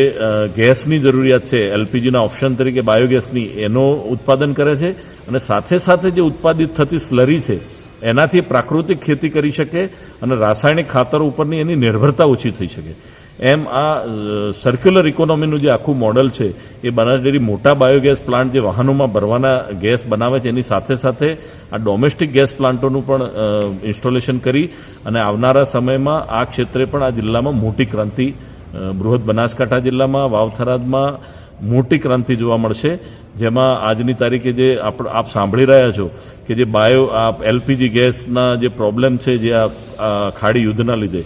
ગેસની જરૂરિયાત છે, એલપીજીના ઓપ્શન તરીકે બાયોગેસની એનો ઉત્પાદન કરે છે અને સાથે સાથે જે ઉત્પાદિત થતી સ્લરી છે એનાથી પ્રાકૃતિક ખેતી કરી શકે અને રાસાયણિક ખાતરો ઉપરની એની નિર્ભરતા ઓછી થઈ શકે. એમ આ સર્ક્યુલર ઇકોનોમીનું જે આખું મોડલ છે એ બનાસ ડેરી મોટા બાયોગેસ પ્લાન્ટ જે વાહનોમાં ભરવાના ગેસ બનાવે છે એની સાથે સાથે આ ડોમેસ્ટિક ગેસ પ્લાન્ટોનું પણ ઇન્સ્ટોલેશન કરી અને આવનારા સમયમાં આ ક્ષેત્રે પણ આ જિલ્લામાં મોટી ક્રાંતિ, બૃહદ બનાસકાંઠા જિલ્લામાં વાવ થરાદમાં મોટી ક્રાંતિ જોવા મળશે. જેમાં આજની તારીખે જે આપ સાંભળી રહ્યા છો કે જે એલપીજી ગેસના જે પ્રોબ્લેમ છે જે આ ખાડી યુદ્ધના લીધે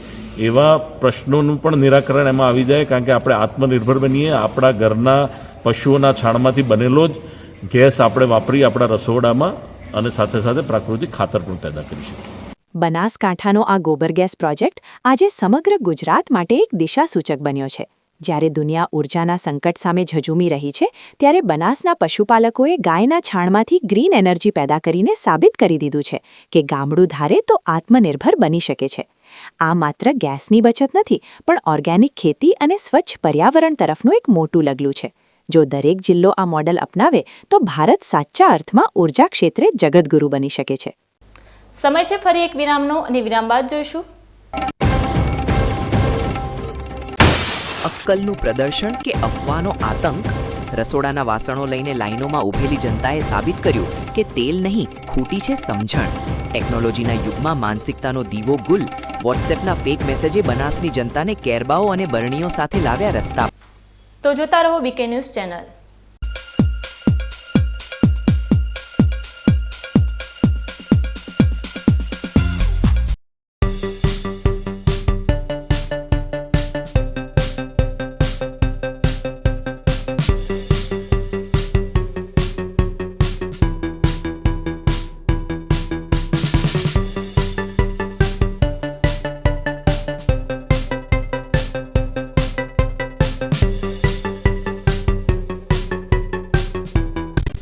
એવા પ્રશ્નોનું પણ નિરાકરણ એમાં આવી જાય, કારણ કે આપણે આત્મનિર્ભર બનીએ, આપણા ઘરના પશુઓના છાણમાંથી બનેલો જ ગેસ આપણે વાપરી આપણા રસોડામાં અને સાથે સાથે પ્રાકૃતિક ખાતર પણ પેદા કરી શકીએ. બનાસકાંઠાનો આ ગોબર ગેસ પ્રોજેક્ટ આજે સમગ્ર ગુજરાત માટે એક દિશાસૂચક બન્યો છે. જ્યારે દુનિયા ઉર્જાના સંકટ સામે ઝઝૂમી રહી છે ત્યારે બનાસના પશુપાલકોએ ગાયના છાણમાંથી ગ્રીન એનર્જી પેદા કરીને સાબિત કરી દીધું છે કે ગામડું ધારે તો આત્મનિર્ભર બની શકે છે. આ માત્ર ગેસની બચત નથી પણ ઓર્ગેનિક ખેતી અને સ્વચ્છ પર્યાવરણ તરફનું એક મોટું પગલું છે. જો દરેક જિલ્લો આ મોડલ અપનાવે તો ભારત સાચા અર્થમાં ઉર્જા ક્ષેત્રે જગતગુરુ બની શકે છે. સમય છે ફરી એક વિરામનો અને વિરામ બાદ જોઈશું અક્કલનું પ્રદર્શન કે અફવાનો આતંક. રસોડાના વાસણો લઈને લાઈનોમાં ઊભેલી જનતાએ સાબિત કર્યું કે તેલ નહીં, ખૂટી છે સમજણ. ટેકનોલોજીના યુગમાં માનસિકતાનો દીવો ગુલ. વોટ્સએપના ફેક મેસેજે બનાસની જનતાને કેરબાઓ અને બરણીઓ સાથે લાવ્યા રસ્તા. તો જોતા રહો બીકે ન્યૂઝ ચેનલ.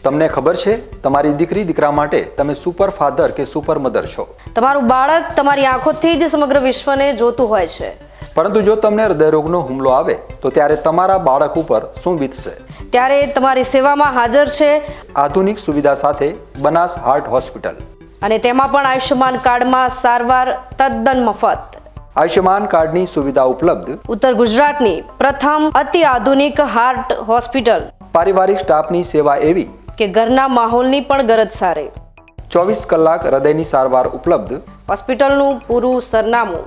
તમને ખબર છે તમારી દીકરી દીકરા માટે તમે સુપર ફાધર કે સુપર મધર છો. તમારું બાળક તમારી આંખોથી જ સમગ્ર વિશ્વને જોતું હોય છે. પરંતુ જો તમને હૃદયરોગનો હુમલો આવે તો ત્યારે તમારા બાળક ઉપર શું વીતશે? ત્યારે તમારી સેવામાં હાજર છે આધુનિક સુવિધા સાથે બનાસ હાર્ટ હોસ્પિટલ, અને તેમાં પણ આયુષ્યમાન કાર્ડમાં સારવાર તદ્દન મફત. આયુષ્યમાન કાર્ડની સુવિધા ઉપલબ્ધ ઉત્તર ગુજરાતની પ્રથમ અતિ આધુનિક હાર્ટ હોસ્પિટલ. પારિવારિક સ્ટાફની સેવા એવી કે ઘરના માહોલની પણ ગરજ સારે. 24 કલાક હૃદયની સારવાર ઉપલબ્ધ. હોસ્પિટલનું પૂરું સરનામું.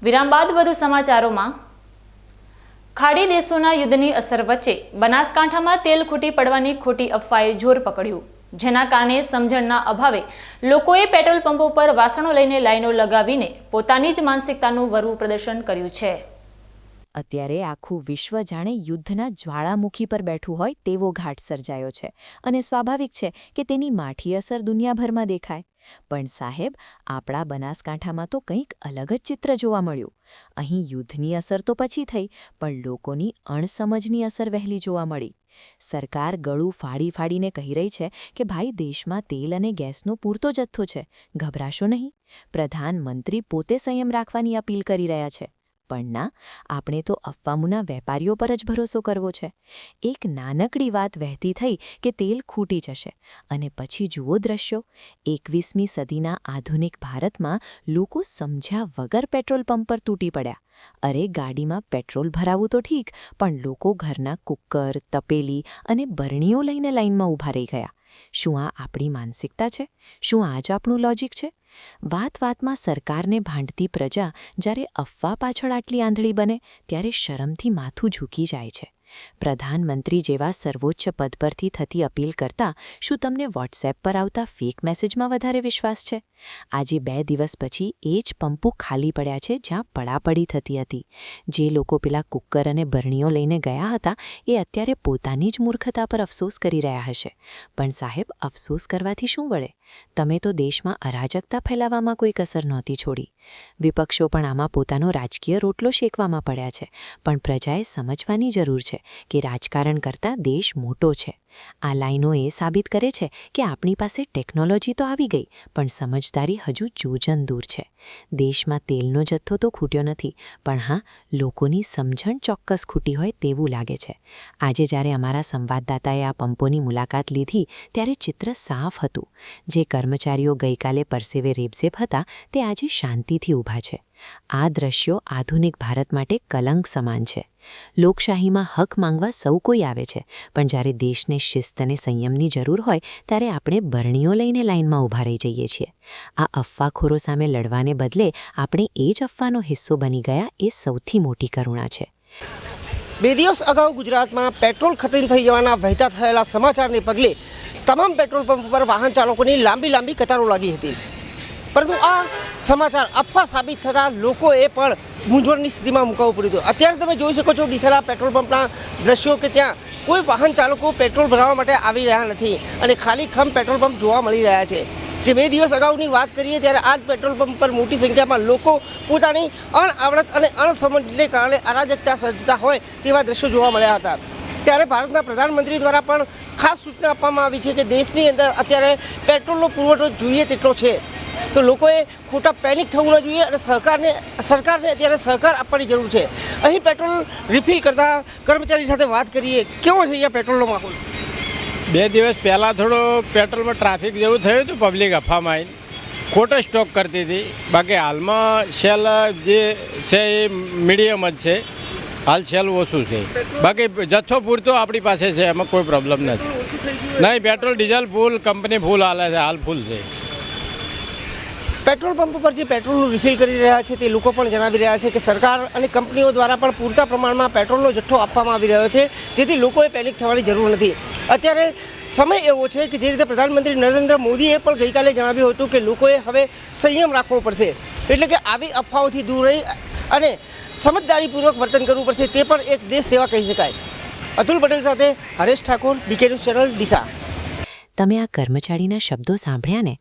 વિરામ બાદ વધુ સમાચારોમાં. ખાડી દેશોના યુદ્ધની અસર વચ્ચે બનાસકાંઠામાં તેલ ખૂટી પડવાની ખોટી અફવાએ જોર પકડ્યું, જેના કારણે સમજણના અભાવે લોકોએ પેટ્રોલ પંપો પર વાસણો લઈને લાઈનો લગાવીને પોતાની જ માનસિકતાનું વરવું પ્રદર્શન કર્યું છે. અત્યારે આખું વિશ્વ જાણે યુદ્ધના જ્વાળામુખી પર બેઠું હોય તેવો ઘાટ સર્જાયો છે, અને સ્વાભાવિક છે કે તેની માઠી અસર દુનિયાભરમાં દેખાય. પણ સાહેબ, આપણા બનાસકાંઠામાં તો કંઈક અલગ જ ચિત્ર જોવા મળ્યું. અહીં યુદ્ધની અસર તો પછી થઈ, પણ લોકોની અણસમજની અસર વહેલી જોવા મળી. સરકાર ગળું ફાડી ફાડીને કહી રહી છે કે ભાઈ, દેશમાં તેલ અને ગેસનો પૂરતો જથ્થો છે, ગભરાશો નહીં. પ્રધાનમંત્રી પોતે સંયમ રાખવાની અપીલ કરી રહ્યા છે. પણ ના, આપણે તો અફવામુના વેપારીઓ પર જ ભરોસો કરવો છે. એક નાનકડી વાત વહેતી થઈ કે તેલ ખૂટી જશે, અને પછી જુઓ દ્રશ્યો. 21મી સદીના આધુનિક ભારતમાં લોકો સમજ્યા વગર પેટ્રોલ પંપ પર તૂટી પડ્યા. અરે, ગાડીમાં પેટ્રોલ ભરાવું તો ઠીક, પણ લોકો ઘરના કુકર, તપેલી અને બરણીઓ લઈને લાઇનમાં ઊભા રહી ગયા. શું આ આપણી માનસિકતા છે? શું આ જ આપણું લોજિક છે? વાતમાં સરકારને ભાંડતી પ્રજા જ્યારે અફવા પાછળ આટલી આંધળી બને ત્યારે શરમથી માથું ઝૂકી જાય છે. પ્રધાનમંત્રી જેવા સર્વોચ્ચ પદ પરથી થતી અપીલ કરતાં શું તમને વોટ્સએપ પર આવતા ફેક મેસેજમાં વધારે વિશ્વાસ છે? આજે 2 દિવસ પછી એ જ પંપો ખાલી પડ્યા છે જ્યાં પડાપડી થતી હતી. જે લોકો પેલા કુકર અને બરણીઓ લઈને ગયા હતા એ અત્યારે પોતાની જ મૂર્ખતા પર અફસોસ કરી રહ્યા હશે. પણ સાહેબ, અફસોસ કરવાથી શું વળે? તમે તો દેશમાં અરાજકતા ફેલાવવામાં કોઈ કસર નહોતી છોડી. વિપક્ષો પણ આમાં પોતાનો રાજકીય રોટલો શેકવામાં પડ્યા છે. પણ પ્રજાએ સમજવાની જરૂર છે કે રાજકારણ કરતાં દેશ મોટો છે. આ લાઈનો એ સાબિત કરે છે કે આપણી પાસે ટેકનોલોજી તો આવી ગઈ, પણ સમજદારી હજુ જોજન દૂર છે. દેશમાં તેલનો જથ્થો તો ખૂટ્યો નથી, પણ હા, લોકોની સમજણ ચોક્કસ ખૂટી હોય તેવું લાગે છે. આજે જ્યારે અમારા સંવાદદાતાએ આ પંપોની મુલાકાત લીધી ત્યારે ચિત્ર સાફ હતું. જે કર્મચારીઓ ગઈકાલે પરસેવે રેબઝેબ હતા તે આજે શાંતિથી ઊભા છે. આ દ્રશ્યો આધુનિક ભારત માટે કલંક સમાન છે. લોકશાહીમાં હક માંગવા સૌ કોઈ આવે છે, પણ જ્યારે દેશને શિસ્ત અને સંયમની જરૂર હોય ત્યારે આપણે બરણીઓ લઈને લાઇનમાં ઊભા રહી જઈએ છીએ. આ અફવાખોરો સામે લડવાને બદલે આપણે એ જ અફવાનો હિસ્સો બની ગયા એ સૌથી મોટી કરુણા છે. 2 દિવસ અગાઉ ગુજરાતમાં પેટ્રોલ ખતમ થઈ જવાના વહેતા થયેલા સમાચારને પગલે તમામ પેટ્રોલ પંપ પર વાહન ચાલકોની લાંબી કતારો લાગી હતી. પરંતુ આ સમાચાર અફવા સાબિત થતાં લોકોએ પણ મૂંઝવણની સ્થિતિમાં મુકાવવું પડ્યું હતું. અત્યારે તમે જોઈ શકો છો ડીસેલા પેટ્રોલ પંપના દ્રશ્યો કે ત્યાં કોઈ વાહન ચાલકો પેટ્રોલ ભરાવવા માટે આવી રહ્યા નથી અને ખાલી ખમ પેટ્રોલ પંપ જોવા મળી રહ્યા છે. જે 2 દિવસ અગાઉની વાત કરીએ ત્યારે આ જ પેટ્રોલ પંપ પર મોટી સંખ્યામાં લોકો પોતાની અણઆવડત અને અણસમજને કારણે અરાજકતા સર્જતા હોય તેવા દ્રશ્યો જોવા મળ્યા હતા. ત્યારે ભારતના પ્રધાનમંત્રી દ્વારા પણ ખાસ સૂચના આપવામાં આવી છે કે દેશની અંદર અત્યારે પેટ્રોલનો પુરવઠો જોઈએ તેટલો છે, તો લોકોએ ખોટા પેનિક થવું ન જોઈએ અને સરકારને અત્યારે સહકાર આપવાની જરૂર છે. અહીં પેટ્રોલ રિફિલ કરતા કર્મચારી સાથે વાત કરીએ, કેવો છે અહીંયા પેટ્રોલનો માહોલ? 2 દિવસ પહેલાં થોડો પેટ્રોલમાં ટ્રાફિક જેવું થયું હતું, પબ્લિક અફામાં આવીને ખોટો સ્ટોક કરતી હતી. બાકી હાલમાં સેલ જે છે એ મીડિયમ જ છે. હાલ સેલ ઓછું છે. બાકી જથ્થો પૂરતો આપણી પાસે છે, એમાં કોઈ પ્રોબ્લેમ નથી. નહીં, પેટ્રોલ ડીઝલ ફૂલ, કંપની ફૂલ હાલે છે, હાલ ફૂલ છે. પેટ્રોલ પંપ પર જે પેટ્રોલનું રિફિલ કરી રહ્યા છે તે લોકો પણ જણાવી રહ્યા છે કે સરકાર અને કંપનીઓ દ્વારા પણ પૂરતા પ્રમાણમાં પેટ્રોલનો જથ્થો આપવામાં આવી રહ્યો છે, જેથી લોકોએ પેનિક થવાની જરૂર નથી. અત્યારે સમય એવો છે કે જે રીતે પ્રધાનમંત્રી નરેન્દ્ર મોદીએ પણ ગઈકાલે જણાવ્યું હતું કે લોકોએ હવે સંયમ રાખવો પડશે, એટલે કે આવી અફવાઓથી દૂર રહી અને સમજદારીપૂર્વક વર્તન કરવું પડશે. તે પણ એક દેશ સેવા કહી શકાય. અતુલ પટેલ સાથે Haresh Thakor, B K news channel, Deesa. તમે આ કર્મચારીના શબ્દો સાંભળ્યા ને?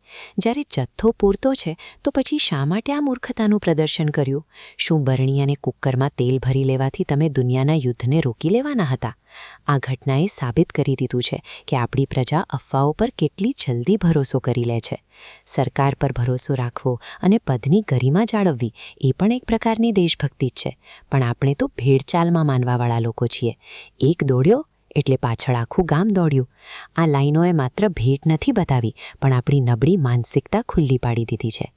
જ્યારે જથ્થો પૂરતો છે તો પછી શા માટે આ મૂર્ખતાનું પ્રદર્શન કર્યું? શું બરણી અને કુકરમાં તેલ ભરી લેવાથી તમે દુનિયાના યુદ્ધને રોકી લેવાના હતા? આ ઘટનાએ સાબિત કરી દીધું છે કે આપણી પ્રજા અફવાઓ પર કેટલી જલ્દી ભરોસો કરી લે છે. સરકાર પર ભરોસો રાખવો અને પદની ગરિમા જાળવવી એ પણ એક પ્રકારની દેશભક્તિ જ છે, પણ આપણે તો ભેડચાલમાં માનવાવાળા લોકો છીએ. એક દોડ્યો એટલે પાછળ આખું ગામ દોડ્યું. આ લાઈનોએ માત્ર ભેટ નથી બતાવી, પણ આપણી નબળી માનસિકતા ખુલ્લી પાડી દીધી છે.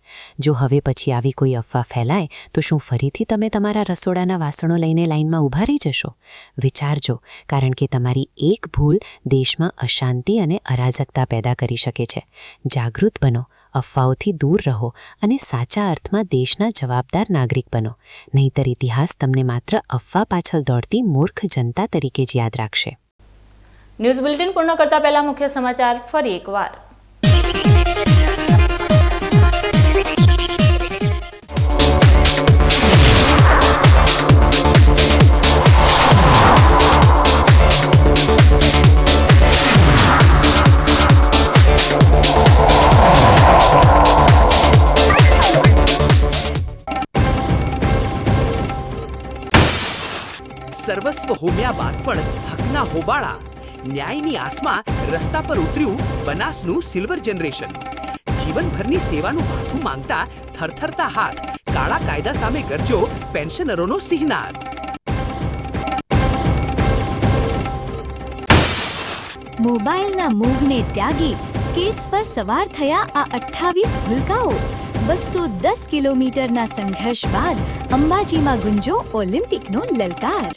જો હવે પછી આવી કોઈ અફવા ફેલાય તો શું ફરીથી તમે તમારા રસોડાના વાસણો લઈને લાઈનમાં ઊભા રહી જશો? વિચારજો, કારણ કે તમારી એક ભૂલ દેશમાં અશાંતિ અને અરાજકતા પેદા કરી શકે છે. જાગૃત બનો, અફવાઓથી દૂર રહો અને સાચા અર્થમાં દેશના જવાબદાર નાગરિક બનો. નહીંતર ઇતિહાસ તમને માત્ર અફવા પાછળ દોડતી મૂર્ખ જનતા તરીકે જ યાદ રાખશે. ન્યૂઝ બુલેટિન પૂર્ણ કરતા પહેલા મુખ્ય સમાચાર ફરી એકવાર. સર્વસ્વ હોમ્યા બાદ પણ હકના હોબાળા, ન્યાયની આસમાં રસ્તા પર ઉતર્યું બનાસનું સિલ્વર જનરેશન. જીવનભરની સેવાનું માથું માંગતા થરથરતા હાથ, કાળા કાયદા સામે ગરજો પેન્શનરોનો સિંહનાદ. મોબાઈલના મોહને ત્યાગી સ્કેટ્સ પર સવાર થયા આ 28 ભૂલકાઓ. 210 કિલોમીટરના સંઘર્ષ બાદ અંબાજીમાં ગુંજો ઓલિમ્પિકનો લલકાર.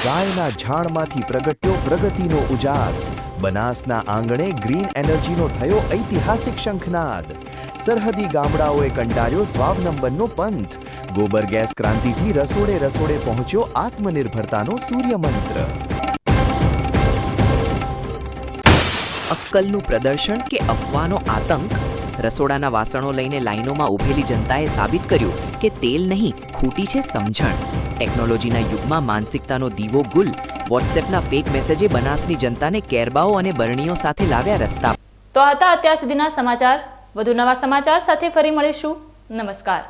ગાયના ઝાડમાંથી પ્રગટ્યો પ્રગતિનો ઉજાસ. બનાસના આંગણે ગ્રીન એનર્જીનો થયો ઐતિહાસિક શંખનાદ. સરહદી ગામડાઓએ કંટાળ્યો સ્વાવલંબનનો પંથ. ગોબર ગેસ ક્રાંતિથી રસોડે રસોડે પહોંચ્યો આત્મનિર્ભરતાનો સૂર્યમંત્ર. અક્કલનું પ્રદર્શન કે અફવાનો આતંક? રસોડાના વાસણો લઈને લાઈનોમાં ઊભેલી જનતાએ સાબિત કર્યું કે તેલ નહીં, ખૂટી છે સમજણ. ટેકનોલોજીના યુગમાં માનસિકતાનો દીવો ગુલ. વોટ્સએપના ફેક મેસેજે બનાસની જનતાને કેરબાઓ અને બરણીઓ સાથે લાવ્યા રસ્તા. તો હતા અત્યાર સુધીના સમાચાર. વધુ નવા સમાચાર સાથે ફરી મળીશું. નમસ્કાર.